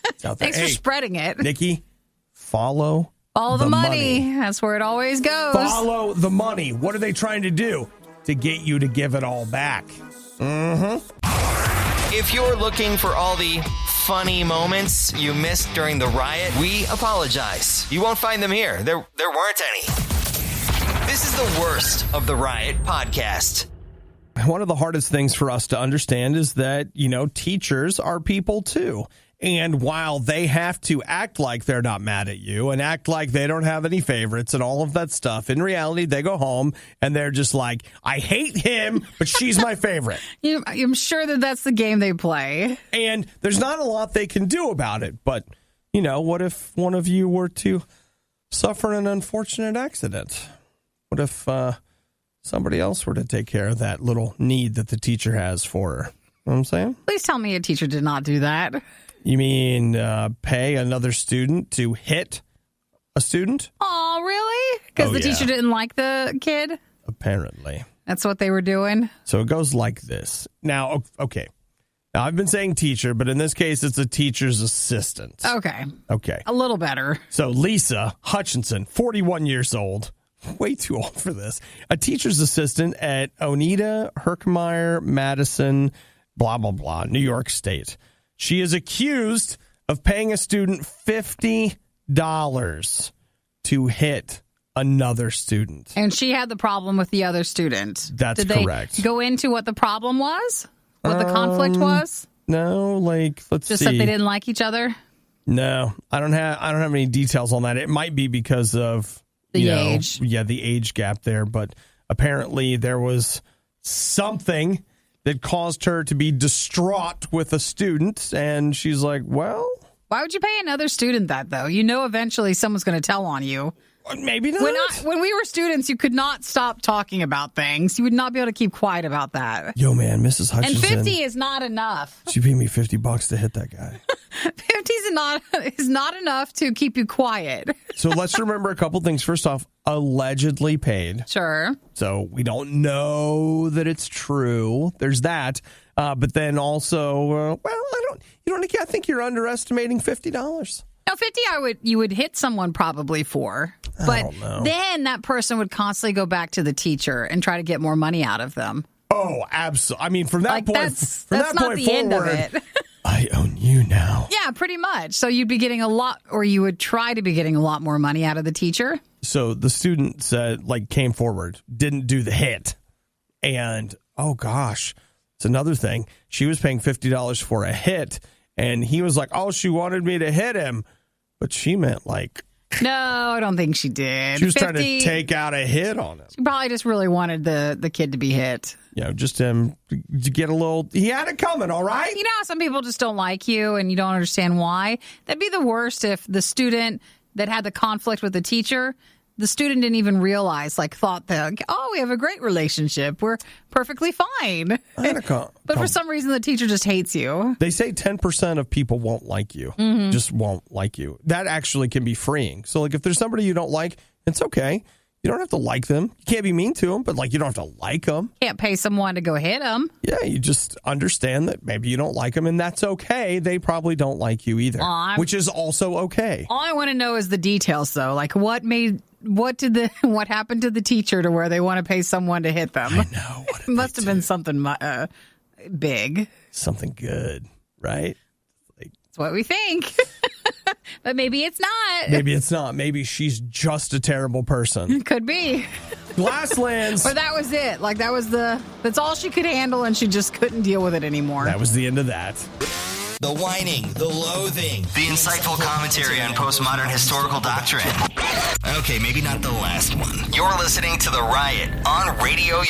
[SPEAKER 1] It's out there.
[SPEAKER 2] Thanks for spreading it.
[SPEAKER 1] Nikki, follow
[SPEAKER 2] the money. That's where it always goes.
[SPEAKER 1] Follow the money. What are they trying to do? To get you to give it all back.
[SPEAKER 3] If you're looking for all the funny moments you missed during the riot, we apologize. You won't find them here. There weren't any. This is the worst of the Riot podcast.
[SPEAKER 1] One of the hardest things for us to understand is that, teachers are people too. And while they have to act like they're not mad at you and act like they don't have any favorites and all of that stuff, in reality, they go home and they're just like, I hate him, but she's my favorite.
[SPEAKER 2] I'm sure that's the game they play.
[SPEAKER 1] And there's not a lot they can do about it. But, what if one of you were to suffer an unfortunate accident? What if somebody else were to take care of that little need that the teacher has for her? You know what I'm saying?
[SPEAKER 2] Please tell me a teacher did not do that.
[SPEAKER 1] You mean pay another student to hit a student?
[SPEAKER 2] Oh, really? Because the teacher didn't like the kid?
[SPEAKER 1] Apparently.
[SPEAKER 2] That's what they were doing?
[SPEAKER 1] So it goes like this. Now, okay. Now, I've been saying teacher, but in this case, it's a teacher's assistant.
[SPEAKER 2] Okay.
[SPEAKER 1] Okay.
[SPEAKER 2] A little better.
[SPEAKER 1] So Lisa Hutchinson, 41 years old. Way too old for this. A teacher's assistant at Oneida Herkimer Madison, blah, blah, blah, New York State. She is accused of paying a student $50 to hit another student.
[SPEAKER 2] And she had the problem with the other student.
[SPEAKER 1] That's correct.
[SPEAKER 2] Did they go into what the problem was? What the conflict was?
[SPEAKER 1] No, let's see.
[SPEAKER 2] Just that they didn't like each other?
[SPEAKER 1] No, I don't have any details on that. It might be because of
[SPEAKER 2] the age.
[SPEAKER 1] The age gap there, but apparently there was something that caused her to be distraught with a student, and she's like, well...
[SPEAKER 2] Why would you pay another student that, though? Eventually someone's going to tell on you.
[SPEAKER 1] Maybe not.
[SPEAKER 2] When we were students, you could not stop talking about things. You would not be able to keep quiet about that.
[SPEAKER 1] Yo, man, Mrs. Hutchinson...
[SPEAKER 2] And 50 is not enough.
[SPEAKER 1] She paid me $50 to hit that guy.
[SPEAKER 2] 50 is not enough to keep you quiet.
[SPEAKER 1] So let's remember a couple things. First off, allegedly paid.
[SPEAKER 2] Sure.
[SPEAKER 1] So we don't know that it's true. There's that. But then also, I think you're underestimating $50.
[SPEAKER 2] No, 50 you would hit someone probably for. But then that person would constantly go back to the teacher and try to get more money out of them.
[SPEAKER 1] Oh, absolutely. I mean, from that point,
[SPEAKER 2] that's not the
[SPEAKER 1] forward,
[SPEAKER 2] end of it.
[SPEAKER 1] I own you now.
[SPEAKER 2] Yeah, pretty much. So you'd be getting a lot, or you would try to be getting a lot more money out of the teacher.
[SPEAKER 1] So the student came forward, didn't do the hit. And, oh gosh, it's another thing. She was paying $50 for a hit. And he was like, oh, she wanted me to hit him. But she meant
[SPEAKER 2] No, I don't think she did.
[SPEAKER 1] She was trying to take out a hit on him.
[SPEAKER 2] She probably just really wanted the kid to be hit.
[SPEAKER 1] Just him to get a little... He had it coming, all right?
[SPEAKER 2] You know how some people just don't like you and you don't understand why? That'd be the worst if the student that had the conflict with the teacher... The student didn't even realize, thought that, we have a great relationship. We're perfectly fine. But for some reason, the teacher just hates you.
[SPEAKER 1] They say 10% of people won't like you, just won't like you. That actually can be freeing. So, if there's somebody you don't like, it's okay. You don't have to like them. You can't be mean to them, but you don't have to like them.
[SPEAKER 2] Can't pay someone to go hit them.
[SPEAKER 1] Yeah, you just understand that maybe you don't like them, and that's okay. They probably don't like you either, which is also okay.
[SPEAKER 2] All I want to know is the details, though. What happened to the teacher to where they want to pay someone to hit them?
[SPEAKER 1] I know.
[SPEAKER 2] It must have been something big.
[SPEAKER 1] Something good, right?
[SPEAKER 2] That's what we think. But maybe it's not.
[SPEAKER 1] Maybe it's not. Maybe she's just a terrible person.
[SPEAKER 2] Could be.
[SPEAKER 1] Glasslands.
[SPEAKER 2] Or that was it. That's all she could handle and she just couldn't deal with it anymore.
[SPEAKER 1] That was the end of that.
[SPEAKER 3] The whining, the loathing, the insightful commentary on postmodern historical doctrine. Okay, maybe not the last one. You're listening to The Riot on Radio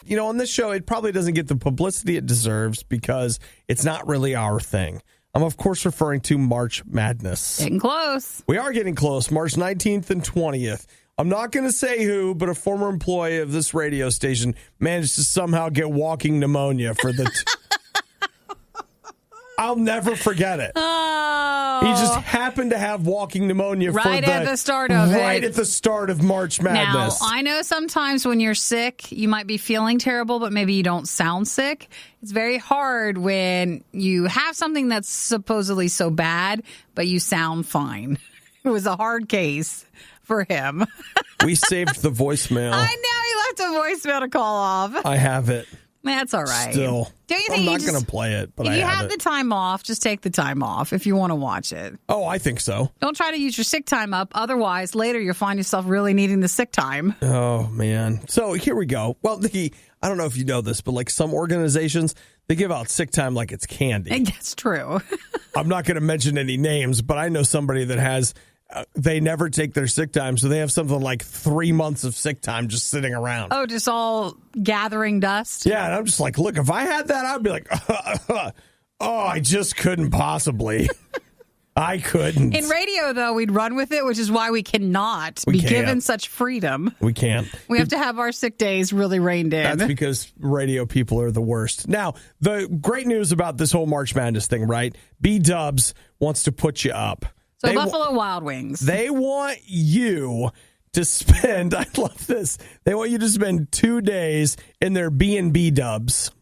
[SPEAKER 3] U.
[SPEAKER 1] On this show, it probably doesn't get the publicity it deserves because it's not really our thing. I'm, of course, referring to March Madness.
[SPEAKER 2] Getting close.
[SPEAKER 1] We are getting close. March 19th and 20th. I'm not going to say who, but a former employee of this radio station managed to somehow get walking pneumonia for the... I'll never forget it.
[SPEAKER 2] Oh.
[SPEAKER 1] He just happened to have walking pneumonia
[SPEAKER 2] at the start of it.
[SPEAKER 1] Right at the start of March Madness.
[SPEAKER 2] Now, I know sometimes when you're sick, you might be feeling terrible, but maybe you don't sound sick. It's very hard when you have something that's supposedly so bad, but you sound fine. It was a hard case for him.
[SPEAKER 1] We saved the voicemail.
[SPEAKER 2] I know. He left a voicemail to call off.
[SPEAKER 1] I have it.
[SPEAKER 2] That's all right.
[SPEAKER 1] Still,
[SPEAKER 2] don't you think
[SPEAKER 1] I'm not going to play it, but
[SPEAKER 2] if you have the time off, just take the time off if you want to watch it.
[SPEAKER 1] Oh, I think so.
[SPEAKER 2] Don't try to use your sick time up. Otherwise, later you'll find yourself really needing the sick time.
[SPEAKER 1] Oh, man. So here we go. Well, Nikki, I don't know if you know this, but like some organizations, they give out sick time like it's candy.
[SPEAKER 2] That's true.
[SPEAKER 1] I'm not going to mention any names, but I know somebody that has, they never take their sick time. So they have something like 3 months of sick time just sitting around.
[SPEAKER 2] Oh, just all gathering dust?
[SPEAKER 1] Yeah. And I'm just like, look, if I had that, I'd be like, oh, I just couldn't possibly. I couldn't.
[SPEAKER 2] In radio, though, we'd run with it, which is why we cannot be given such freedom.
[SPEAKER 1] We can't.
[SPEAKER 2] We have to have our sick days really reined in.
[SPEAKER 1] That's because radio people are the worst. Now, the great news about this whole March Madness thing, right? B-Dubs wants to put you up.
[SPEAKER 2] So Buffalo Wild Wings.
[SPEAKER 1] They want you to spend, I love this, they want you to spend 2 days in their B&B Dubs.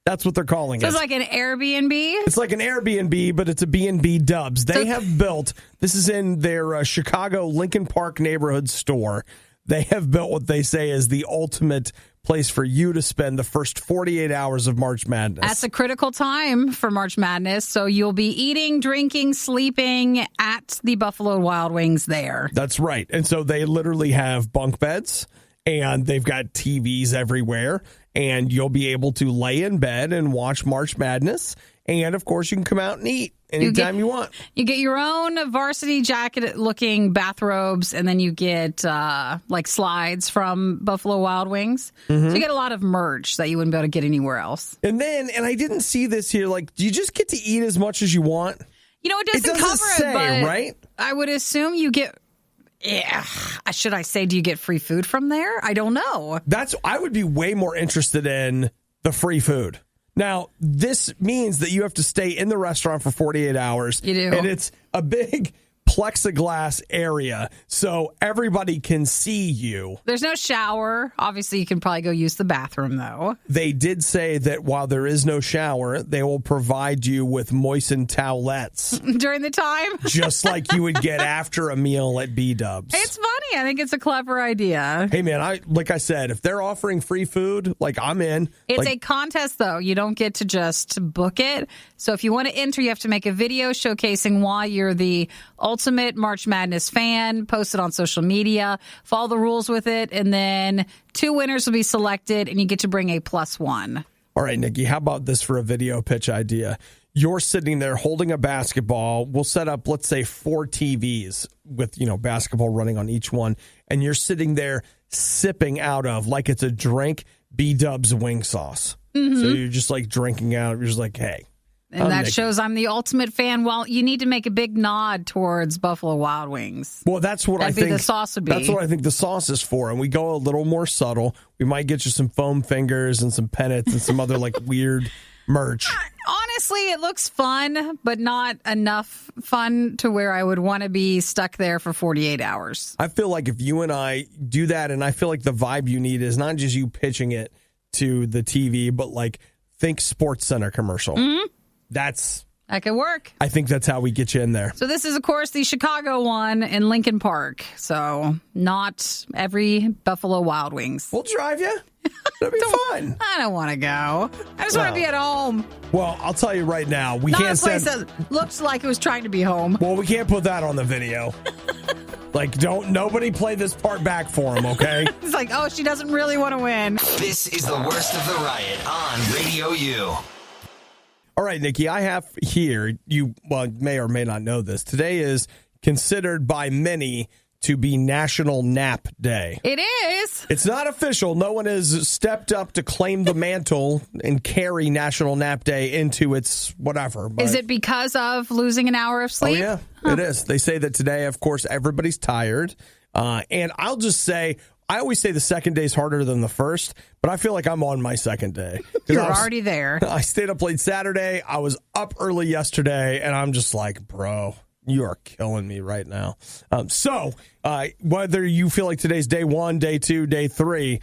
[SPEAKER 1] That's what they're calling it.
[SPEAKER 2] So it's like an Airbnb?
[SPEAKER 1] It's like an Airbnb, but it's a B&B Dubs. They have built, this is in their Chicago Lincoln Park neighborhood store. They have built what they say is the ultimate place for you to spend the first 48 hours of March Madness.
[SPEAKER 2] That's a critical time for March Madness, so you'll be eating, drinking, sleeping at the Buffalo Wild Wings there.
[SPEAKER 1] That's right. And so they literally have bunk beds, and they've got TVs everywhere, and you'll be able to lay in bed and watch March Madness. And, of course, you can come out and eat anytime you want.
[SPEAKER 2] You get your own varsity jacket-looking bathrobes, and then you get, like, slides from Buffalo Wild Wings. Mm-hmm. So you get a lot of merch that you wouldn't be able to get anywhere else.
[SPEAKER 1] And then, and I didn't see this here, like, do you just get to eat as much as you want?
[SPEAKER 2] You know, it doesn't cover
[SPEAKER 1] say,
[SPEAKER 2] it, but
[SPEAKER 1] right?
[SPEAKER 2] I would assume you get... Yeah. Should I say, do you get free food from there? I don't know.
[SPEAKER 1] I would be way more interested in the free food. Now, this means that you have to stay in the restaurant for 48 hours.
[SPEAKER 2] You do.
[SPEAKER 1] And it's a big plexiglass area, so everybody can see you.
[SPEAKER 2] There's no shower. Obviously, you can probably go use the bathroom, though.
[SPEAKER 1] They did say that while there is no shower, they will provide you with moistened towelettes.
[SPEAKER 2] During the time?
[SPEAKER 1] Just like you would get after a meal at B-Dubs.
[SPEAKER 2] It's funny. I think it's a clever idea.
[SPEAKER 1] Hey, man, like I said, if they're offering free food, like, I'm in.
[SPEAKER 2] It's a contest, though. You don't get to just book it. So if you want to enter, you have to make a video showcasing why you're the ultimate March Madness fan, post it on social media, follow the rules with it, and then 2 winners will be selected, and you get to bring a +1.
[SPEAKER 1] All right, Nikki, how about this for a video pitch idea? You're sitting there holding a basketball. We'll set up, let's say, 4 TVs with, basketball running on each one, and you're sitting there sipping out of, like it's a drink, B-Dubs wing sauce. Mm-hmm. So you're just like drinking out. You're just like, hey.
[SPEAKER 2] And that shows I'm the ultimate fan. Well, you need to make a big nod towards Buffalo Wild Wings.
[SPEAKER 1] Well, that's what I think
[SPEAKER 2] the sauce would be.
[SPEAKER 1] That's what I think the sauce is for. And we go a little more subtle. We might get you some foam fingers and some pennants and some other like weird merch.
[SPEAKER 2] Honestly, it looks fun, but not enough fun to where I would want to be stuck there for 48 hours.
[SPEAKER 1] I feel like if you and I do that, and I feel like the vibe you need is not just you pitching it to the TV, but like think Sports Center commercial. Mm-hmm. That
[SPEAKER 2] could work.
[SPEAKER 1] I think that's how we get you in there.
[SPEAKER 2] So this is, of course, the Chicago one in Lincoln Park. So not every Buffalo Wild Wings.
[SPEAKER 1] We'll drive you. It'll be fun.
[SPEAKER 2] I don't want to go. I just want to be at home.
[SPEAKER 1] Well, I'll tell you right now, we can't send.
[SPEAKER 2] That looks like it was trying to be home.
[SPEAKER 1] Well, we can't put that on the video. Like, nobody play this part back for him, okay?
[SPEAKER 2] It's like, oh, she doesn't really want to win.
[SPEAKER 3] This is the worst of the riot on RadioU.
[SPEAKER 1] All right, Nikki, I have here, you may or may not know this. Today is considered by many to be National Nap Day.
[SPEAKER 2] It is.
[SPEAKER 1] It's not official. No one has stepped up to claim the mantle and carry National Nap Day into its whatever.
[SPEAKER 2] Is it because of losing an hour of sleep?
[SPEAKER 1] Oh, yeah, It is. They say that today, of course, everybody's tired. And I'll just say, I always say the second day is harder than the first, but I feel like I'm on my second day.
[SPEAKER 2] You're already there.
[SPEAKER 1] I stayed up late Saturday. I was up early yesterday, and I'm just like, bro, you are killing me right now. So whether you feel like today's day 1, day 2, day 3,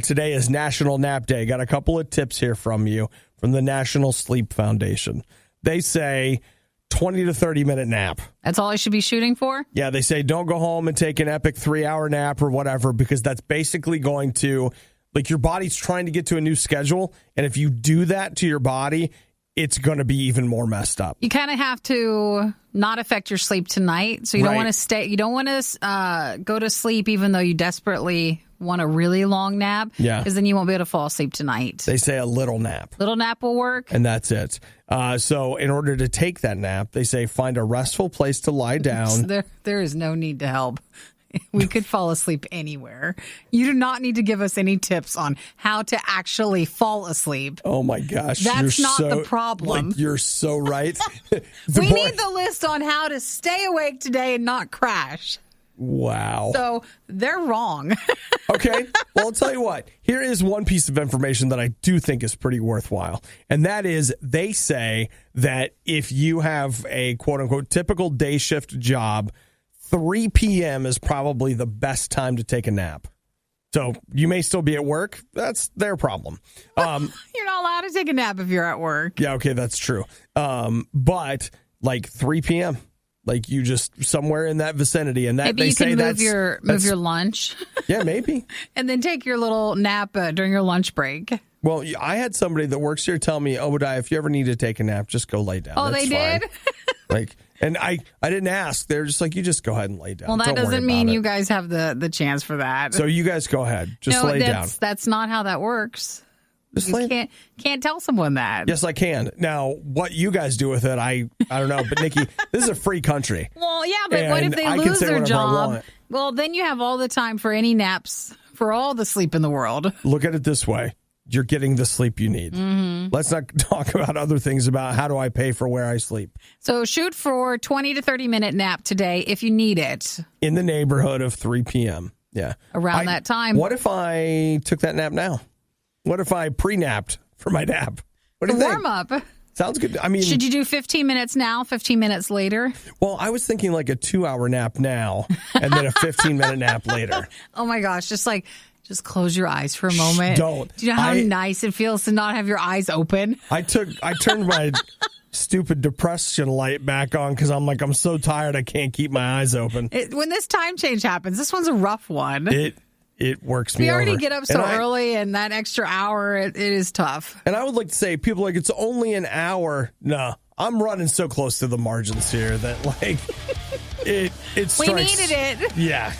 [SPEAKER 1] today is National Nap Day. Got a couple of tips here from you from the National Sleep Foundation. They say 20 to 30-minute nap.
[SPEAKER 2] That's all I should be shooting for?
[SPEAKER 1] Yeah, they say don't go home and take an epic 3-hour nap or whatever, because that's basically going to Like, your body's trying to get to a new schedule, and if you do that to your body, it's going to be even more messed up.
[SPEAKER 2] You kind of have to not affect your sleep tonight. So you don't want to stay. You don't want to go to sleep even though you desperately want a really long nap.
[SPEAKER 1] Yeah.
[SPEAKER 2] Because then you won't be able to fall asleep tonight.
[SPEAKER 1] They say a little nap.
[SPEAKER 2] Little nap will work.
[SPEAKER 1] And that's it. So in order to take that nap, they say find a restful place to lie down.
[SPEAKER 2] There is no need to help. We could fall asleep anywhere. You do not need to give us any tips on how to actually fall asleep.
[SPEAKER 1] Oh, my gosh.
[SPEAKER 2] That's not the problem.
[SPEAKER 1] You're so right.
[SPEAKER 2] We need the list on how to stay awake today and not crash.
[SPEAKER 1] Wow.
[SPEAKER 2] So they're wrong.
[SPEAKER 1] Okay. Well, I'll tell you what. Here is one piece of information that I do think is pretty worthwhile. And that is they say that if you have a quote-unquote typical day shift job, 3 p.m. is probably the best time to take a nap. So you may still be at work. That's their problem.
[SPEAKER 2] You're not allowed to take a nap if you're at work.
[SPEAKER 1] Yeah, okay, that's true. But like 3 p.m., like you just somewhere in that vicinity, and that
[SPEAKER 2] maybe
[SPEAKER 1] they
[SPEAKER 2] you
[SPEAKER 1] say
[SPEAKER 2] can move your lunch.
[SPEAKER 1] Yeah, maybe.
[SPEAKER 2] And then take your little nap during your lunch break.
[SPEAKER 1] Well, I had somebody that works here tell me, Obadiah, if you ever need to take a nap, just go lay down.
[SPEAKER 2] Oh,
[SPEAKER 1] That's
[SPEAKER 2] they
[SPEAKER 1] fine.
[SPEAKER 2] did?
[SPEAKER 1] Like, and I didn't ask. They're just like, you just go ahead and lay down.
[SPEAKER 2] Well, that
[SPEAKER 1] Don't worry
[SPEAKER 2] doesn't mean
[SPEAKER 1] about
[SPEAKER 2] you
[SPEAKER 1] it.
[SPEAKER 2] guys have the chance for that.
[SPEAKER 1] So you guys go ahead. Just lay down.
[SPEAKER 2] That's not how that works.
[SPEAKER 1] Just
[SPEAKER 2] You can't tell someone that.
[SPEAKER 1] Yes, I can. Now, what you guys do with it, I don't know. But, Nikki, this is a free country.
[SPEAKER 2] Well, yeah, but what if they lose their job? Well, then you have all the time for any naps, for all the sleep in the world.
[SPEAKER 1] Look at it this way. You're getting the sleep you need. Mm-hmm. Let's not talk about other things about how do I pay for where I sleep.
[SPEAKER 2] So shoot for 20 to 30-minute nap today if you need it.
[SPEAKER 1] In the neighborhood of 3 p.m. Yeah.
[SPEAKER 2] Around that time.
[SPEAKER 1] What if I took that nap now? What if I pre-napped for my nap? What do you think?
[SPEAKER 2] Warm up.
[SPEAKER 1] Sounds good. I mean,
[SPEAKER 2] should you do 15 minutes now, 15 minutes later?
[SPEAKER 1] Well, I was thinking like a 2-hour nap now and then a 15-minute nap later.
[SPEAKER 2] Oh, my gosh. Just close your eyes for a moment.
[SPEAKER 1] Don't.
[SPEAKER 2] Do you know how nice it feels to not have your eyes open?
[SPEAKER 1] I turned my stupid depression light back on because I'm so tired I can't keep my eyes open.
[SPEAKER 2] When this time change happens, this one's a rough one.
[SPEAKER 1] It works me over.
[SPEAKER 2] We already get up so early, and that extra hour, it is tough.
[SPEAKER 1] And I would like to say, people are like, it's only an hour. No, I'm running so close to the margins here that it strikes.
[SPEAKER 2] We needed it.
[SPEAKER 1] Yeah.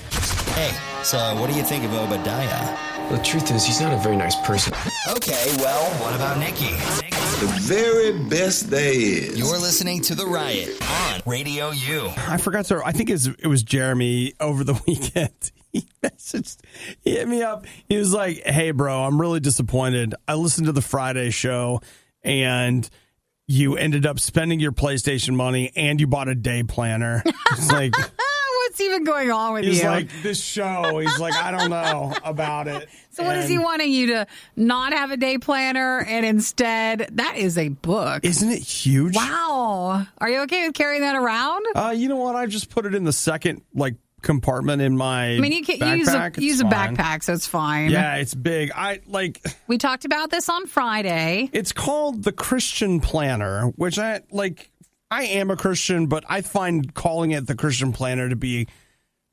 [SPEAKER 3] Hey, so what do you think of Obadiah?
[SPEAKER 4] The truth is, he's not a very nice person.
[SPEAKER 3] Okay, well, what about Nikki?
[SPEAKER 5] The very best there is.
[SPEAKER 3] You're listening to The Riot on Radio U.
[SPEAKER 1] I forgot to, I think it was Jeremy over the weekend. He hit me up. He was like, hey, bro, I'm really disappointed. I listened to the Friday show, and you ended up spending your PlayStation money, and you bought a day planner. It's like...
[SPEAKER 2] What's even going on with you?
[SPEAKER 1] He's like, this show. He's like, I don't know about it.
[SPEAKER 2] So what is he wanting you to not have a day planner and instead, that is a book.
[SPEAKER 1] Isn't it huge?
[SPEAKER 2] Wow. Are you okay with carrying that around?
[SPEAKER 1] You know what? I just put it in the second, compartment in my
[SPEAKER 2] you can
[SPEAKER 1] backpack.
[SPEAKER 2] use a backpack, so it's fine.
[SPEAKER 1] Yeah, it's big.
[SPEAKER 2] We talked about this on Friday.
[SPEAKER 1] It's called the Christian Planner, which I am a Christian, but I find calling it the Christian Planner to be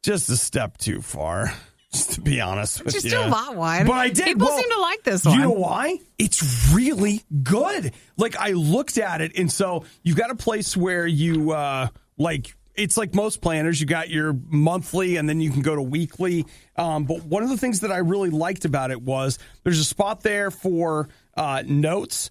[SPEAKER 1] just a step too far, just to be honest with you.
[SPEAKER 2] Just do that one.
[SPEAKER 1] But I did.
[SPEAKER 2] People seem to like this one.
[SPEAKER 1] You know why? It's really good. I looked at it, and so you've got a place where you, it's like most planners. You got your monthly, and then you can go to weekly. But one of the things that I really liked about it was there's a spot there for notes,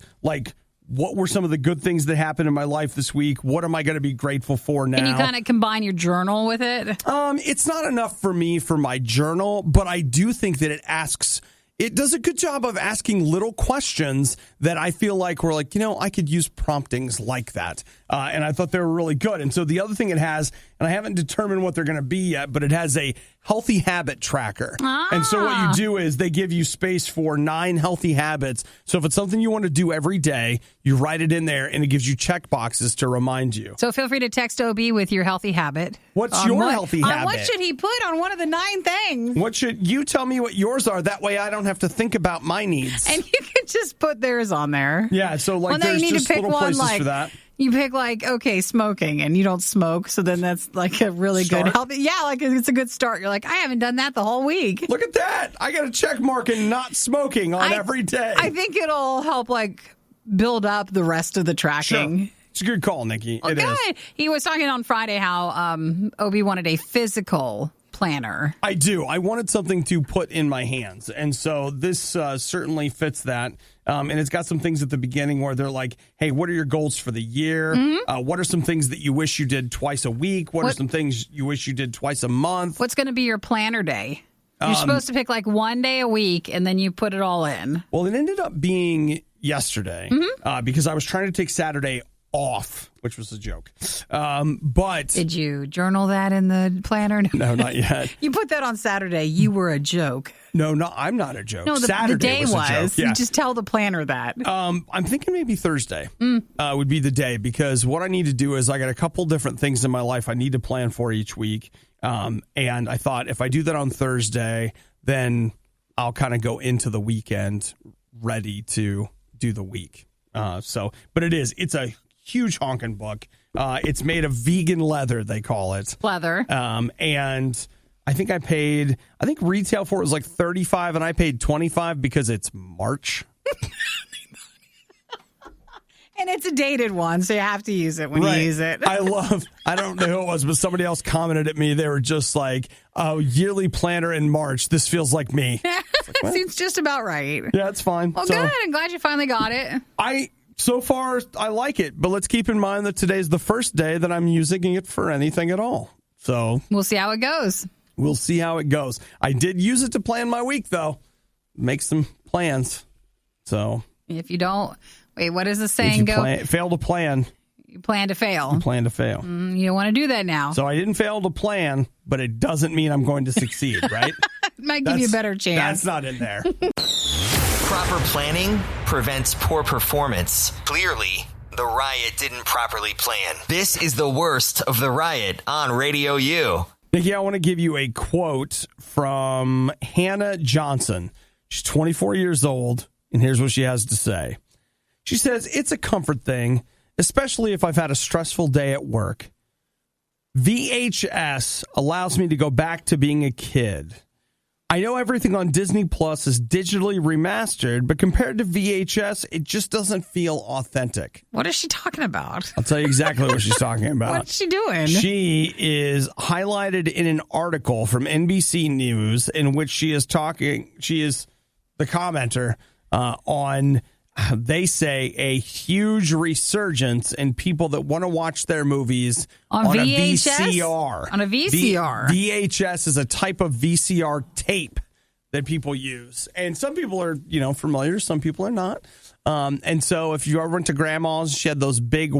[SPEAKER 1] what were some of the good things that happened in my life this week? What am I going to be grateful for now?
[SPEAKER 2] Can you kind of combine your journal with it?
[SPEAKER 1] It's not enough for me for my journal, but I do think that it does a good job of asking little questions that I feel like we're I could use promptings like that. And I thought they were really good. And so the other thing it has, and I haven't determined what they're going to be yet, but it has a healthy habit tracker. And so what you do is they give you space for 9 healthy habits. So if it's something you want to do every day, you write it in there and it gives you check boxes to remind you.
[SPEAKER 2] So feel free to text OB with your healthy habit.
[SPEAKER 1] What's your healthy habit?
[SPEAKER 2] What should he put on one of the 9 things?
[SPEAKER 1] What should you tell me what yours are? That way I don't have to think about my needs.
[SPEAKER 2] And you can just put theirs on there.
[SPEAKER 1] Yeah, so there's just little places for that.
[SPEAKER 2] You pick smoking, and you don't smoke, so then that's like a really good healthy. Yeah, like it's a good start. You're like, I haven't done that the whole week.
[SPEAKER 1] Look at that! I got a check mark in not smoking on every day.
[SPEAKER 2] I think it'll help build up the rest of the tracking.
[SPEAKER 1] Sure. It's a good call, Nikki. It is.
[SPEAKER 2] He was talking on Friday how Obi wanted a physical planner.
[SPEAKER 1] I do. I wanted something to put in my hands. And so this certainly fits that. And it's got some things at the beginning where they're like, hey, what are your goals for the year? Mm-hmm. What are some things that you wish you did twice a week? What are some things you wish you did twice a month?
[SPEAKER 2] What's going to be your planner day? You're supposed to pick one day a week, and then you put it all in.
[SPEAKER 1] Well, it ended up being yesterday because I was trying to take Saturday off, which was a joke. But
[SPEAKER 2] did you journal that in the planner?
[SPEAKER 1] No, not yet.
[SPEAKER 2] You put that on Saturday. You were a joke.
[SPEAKER 1] No, I'm not a joke.
[SPEAKER 2] No, the day was.
[SPEAKER 1] A joke. Yeah.
[SPEAKER 2] You just tell the planner that.
[SPEAKER 1] I'm thinking maybe Thursday would be the day, because what I need to do is I got a couple different things in my life I need to plan for each week. And I thought if I do that on Thursday, then I'll kind of go into the weekend ready to do the week. But it's a huge honking book. It's made of vegan leather, they call it.
[SPEAKER 2] Leather.
[SPEAKER 1] And I think retail for it was like $35, and I paid $25 because it's March.
[SPEAKER 2] And it's a dated one, so you have to use it when you use it.
[SPEAKER 1] I don't know who it was, but somebody else commented at me. They were just like, oh, yearly planner in March. This feels like me.
[SPEAKER 2] Like, seems just about right.
[SPEAKER 1] Yeah, it's fine.
[SPEAKER 2] Well, good. I'm glad you finally got it.
[SPEAKER 1] So far, I like it, but let's keep in mind that today's the first day that I'm using it for anything at all. So
[SPEAKER 2] we'll see how it goes.
[SPEAKER 1] We'll see how it goes. I did use it to plan my week, though. Make some plans. So
[SPEAKER 2] if you don't, what does the saying go?
[SPEAKER 1] Fail to plan.
[SPEAKER 2] You plan to fail.
[SPEAKER 1] You plan to fail.
[SPEAKER 2] You don't want to do that now.
[SPEAKER 1] So I didn't fail to plan, but it doesn't mean I'm going to succeed, right?
[SPEAKER 2] Might give you a better chance.
[SPEAKER 1] That's not in there.
[SPEAKER 3] Proper planning prevents poor performance. Clearly, the riot didn't properly plan. This is the worst of the riot on Radio U.
[SPEAKER 1] Nikki, I want to give you a quote from Hannah Johnson. She's 24 years old, and here's what she has to say. She says, it's a comfort thing, especially if I've had a stressful day at work. VHS allows me to go back to being a kid. I know everything on Disney Plus is digitally remastered, but compared to VHS, it just doesn't feel authentic.
[SPEAKER 2] What is she talking about?
[SPEAKER 1] I'll tell you exactly what she's talking about.
[SPEAKER 2] What's she doing?
[SPEAKER 1] She is highlighted in an article from NBC News in which she is the commenter on, they say, a huge resurgence in people that want to watch their movies on
[SPEAKER 2] VHS?
[SPEAKER 1] a VCR.
[SPEAKER 2] On a VCR.
[SPEAKER 1] VHS is a type of VCR tape that people use. And some people are, familiar. Some people are not. And so if you ever went to grandma's, she had those big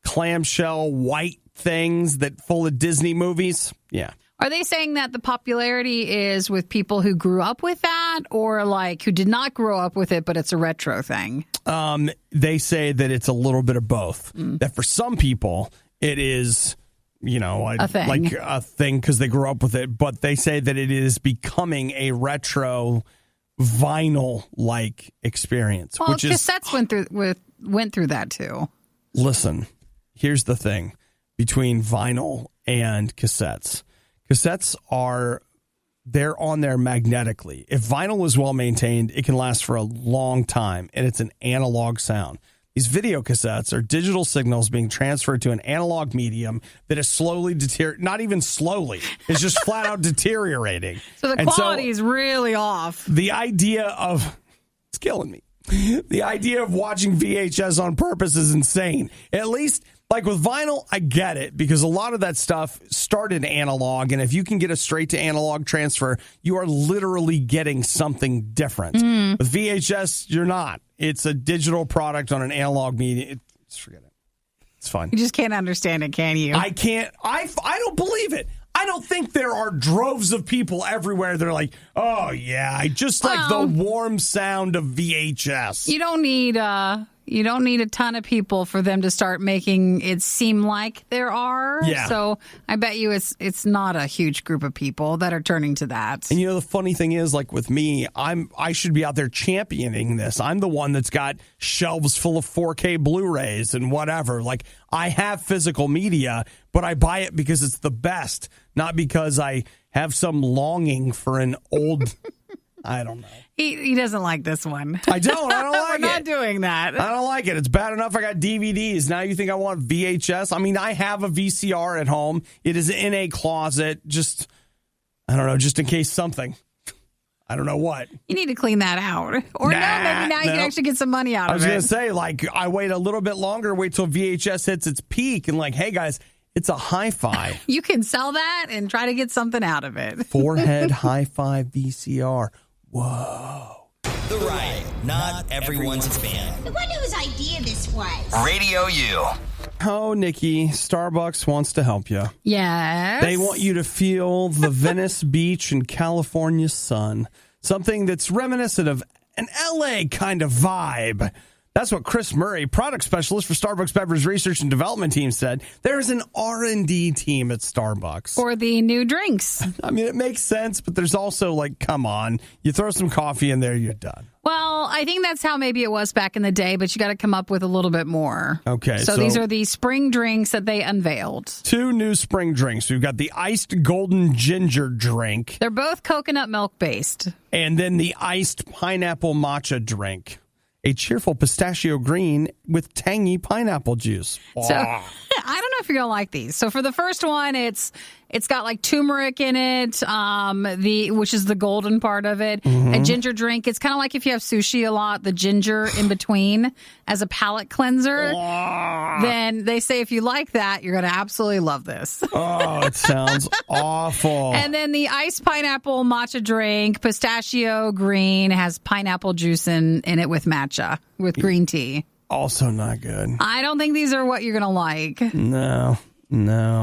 [SPEAKER 1] clamshell white things that full of Disney movies. Yeah.
[SPEAKER 2] Are they saying that the popularity is with people who grew up with that, or who did not grow up with it, but it's a retro thing?
[SPEAKER 1] They say that it's a little bit of both. That for some people, it is,
[SPEAKER 2] a thing.
[SPEAKER 1] Like a thing because they grew up with it. But they say that it is becoming a retro vinyl-like experience.
[SPEAKER 2] Well, cassettes went through that too.
[SPEAKER 1] Listen, here's the thing between vinyl and cassettes. Cassettes they're on there magnetically. If vinyl is well maintained, it can last for a long time, and it's an analog sound. These video cassettes are digital signals being transferred to an analog medium that is slowly not even slowly, it's just flat out deteriorating.
[SPEAKER 2] So the quality is really off.
[SPEAKER 1] The idea of, it's killing me. The idea of watching VHS on purpose is insane. At least, with vinyl, I get it, because a lot of that stuff started analog, and if you can get a straight to analog transfer, you are literally getting something different. With VHS, you're not. It's a digital product on an analog medium. Just forget it. It's fine.
[SPEAKER 2] You just can't understand it, can you?
[SPEAKER 1] I can't. I don't believe it. I don't think there are droves of people everywhere that are like, oh, yeah, I just like the warm sound of VHS.
[SPEAKER 2] You don't need You don't need a ton of people for them to start making it seem like there are.
[SPEAKER 1] Yeah.
[SPEAKER 2] So I bet you it's not a huge group of people that are turning to that.
[SPEAKER 1] And the funny thing is, like with me, I should be out there championing this. I'm the one that's got shelves full of 4K Blu-rays and whatever. Like, I have physical media, but I buy it because it's the best, not because I have some longing for an old... I don't know.
[SPEAKER 2] He doesn't like this one.
[SPEAKER 1] I don't like
[SPEAKER 2] We're
[SPEAKER 1] it.
[SPEAKER 2] not doing that.
[SPEAKER 1] I don't like it. It's bad enough I got DVDs. Now you think I want VHS? I mean, I have a VCR at home. It is in a closet. Just, I don't know, just in case something. I don't know what.
[SPEAKER 2] You need to clean that out. Or maybe now you can actually get some money out of it.
[SPEAKER 1] I was going to say, like, I wait a little bit longer, wait till VHS hits its peak, and like, hey, guys, it's a hi-fi.
[SPEAKER 2] You can sell that and try to get something out of it.
[SPEAKER 1] Forehead hi-fi VCR. Whoa.
[SPEAKER 3] The Riot. Not everyone's a fan.
[SPEAKER 6] I wonder whose idea this was.
[SPEAKER 3] RadioU.
[SPEAKER 1] Oh, Nikki, Starbucks wants to help you.
[SPEAKER 2] Yes.
[SPEAKER 1] They want you to feel the Venice Beach and California sun. Something that's reminiscent of an LA kind of vibe. That's what Chris Murray, product specialist for Starbucks Beverage Research and Development Team, said. There's an R&D team at Starbucks.
[SPEAKER 2] For the new drinks.
[SPEAKER 1] I mean, it makes sense, but there's also, like, come on. You throw some coffee in there, you're done.
[SPEAKER 2] Well, I think that's how maybe it was back in the day, but you got to come up with a little bit more.
[SPEAKER 1] Okay.
[SPEAKER 2] So these are the spring drinks that they unveiled.
[SPEAKER 1] 2 new spring drinks. We've got the iced golden ginger drink.
[SPEAKER 2] They're both coconut milk based.
[SPEAKER 1] And then the iced pineapple matcha drink. A cheerful pistachio green with tangy pineapple juice.
[SPEAKER 2] So I don't know if you're gonna like these. So for the first one, it's got like turmeric in it, which is the golden part of it. A ginger drink. It's kind of like if you have sushi a lot, the ginger in between as a palate cleanser. Then they say if you like that, you're gonna absolutely love this.
[SPEAKER 1] Oh, it sounds awful.
[SPEAKER 2] And then the iced pineapple matcha drink, pistachio green, has pineapple juice in it with matcha, with green tea.
[SPEAKER 1] Also not good.
[SPEAKER 2] I don't think these are what you're going to like.
[SPEAKER 1] No.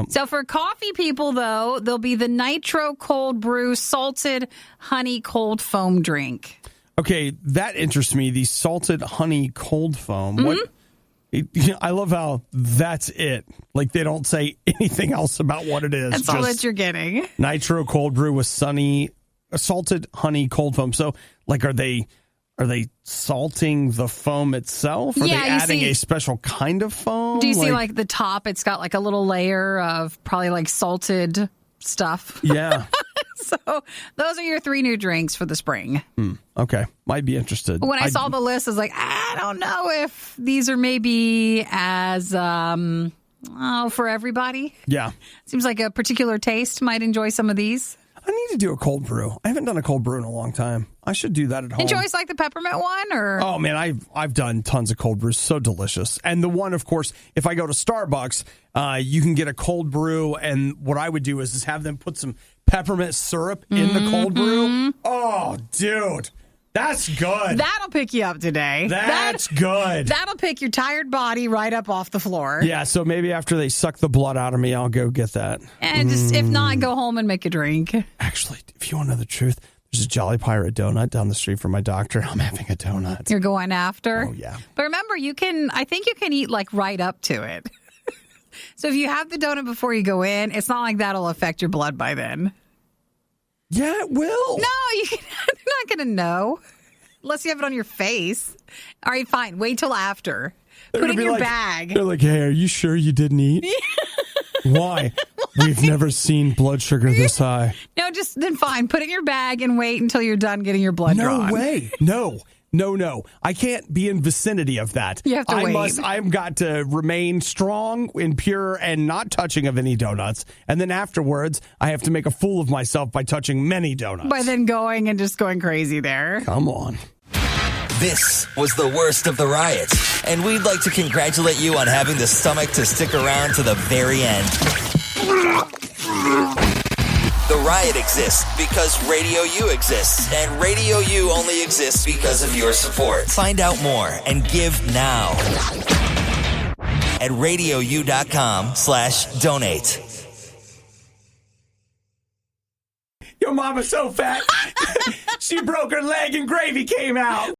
[SPEAKER 2] So for coffee people, though, there'll be the Nitro Cold Brew Salted Honey Cold Foam drink.
[SPEAKER 1] Okay, that interests me. The salted honey cold foam.
[SPEAKER 2] Mm-hmm.
[SPEAKER 1] I love how that's it. Like, they don't say anything else about what it is.
[SPEAKER 2] That's all that you're getting.
[SPEAKER 1] Nitro Cold Brew with salted honey cold foam. So, like, are they salting the foam itself? Are they adding a special kind of foam?
[SPEAKER 2] Do you see, like, the top? It's got, like, a little layer of probably, like, salted stuff.
[SPEAKER 1] Yeah.
[SPEAKER 2] So those are your 3 new drinks for the spring.
[SPEAKER 1] Okay. Might be interested.
[SPEAKER 2] When I saw the list, I was like, I don't know if these are maybe as, for everybody.
[SPEAKER 1] Yeah.
[SPEAKER 2] Seems like a particular taste might enjoy some of these.
[SPEAKER 1] I need to do a cold brew. I haven't done a cold brew in a long time. I should do that at home.
[SPEAKER 2] Did you always like the peppermint one? Or
[SPEAKER 1] Oh, man, I've done tons of cold brews. So delicious. And the one, of course, if I go to Starbucks, you can get a cold brew. And what I would do is have them put some peppermint syrup in the cold brew. Oh, dude. That's good.
[SPEAKER 2] That'll pick you up today.
[SPEAKER 1] That's good.
[SPEAKER 2] That'll pick your tired body right up off the floor.
[SPEAKER 1] Yeah, so maybe after they suck the blood out of me, I'll go get that.
[SPEAKER 2] And just if not, go home and make a drink.
[SPEAKER 1] Actually, if you want to know the truth, there's a Jolly Pirate donut down the street from my doctor. I'm having a donut.
[SPEAKER 2] You're going after?
[SPEAKER 1] Oh, yeah.
[SPEAKER 2] But remember, I think you can eat like right up to it. So if you have the donut before you go in, it's not like that'll affect your blood by then.
[SPEAKER 1] Yeah, it will.
[SPEAKER 2] No, you're not going to know unless you have it on your face. All right, fine. Wait till after. Put it in your bag.
[SPEAKER 1] They're like, hey, are you sure you didn't eat? Why? We've never seen blood sugar this high.
[SPEAKER 2] No, just then fine. Put it in your bag and wait until you're done getting your blood drawn.
[SPEAKER 1] No way. No. I can't be in vicinity of that.
[SPEAKER 2] You have to wait.
[SPEAKER 1] I've got to remain strong and pure and not touching of any donuts. And then afterwards, I have to make a fool of myself by touching many donuts.
[SPEAKER 2] By then going and just going crazy there.
[SPEAKER 1] Come on.
[SPEAKER 3] This was the worst of the riots, and we'd like to congratulate you on having the stomach to stick around to the very end. The Riot exists because RadioU exists, and RadioU only exists because of your support. Find out more and give now at RadioU.com/donate.
[SPEAKER 1] Your mama's so fat, she broke her leg and gravy came out.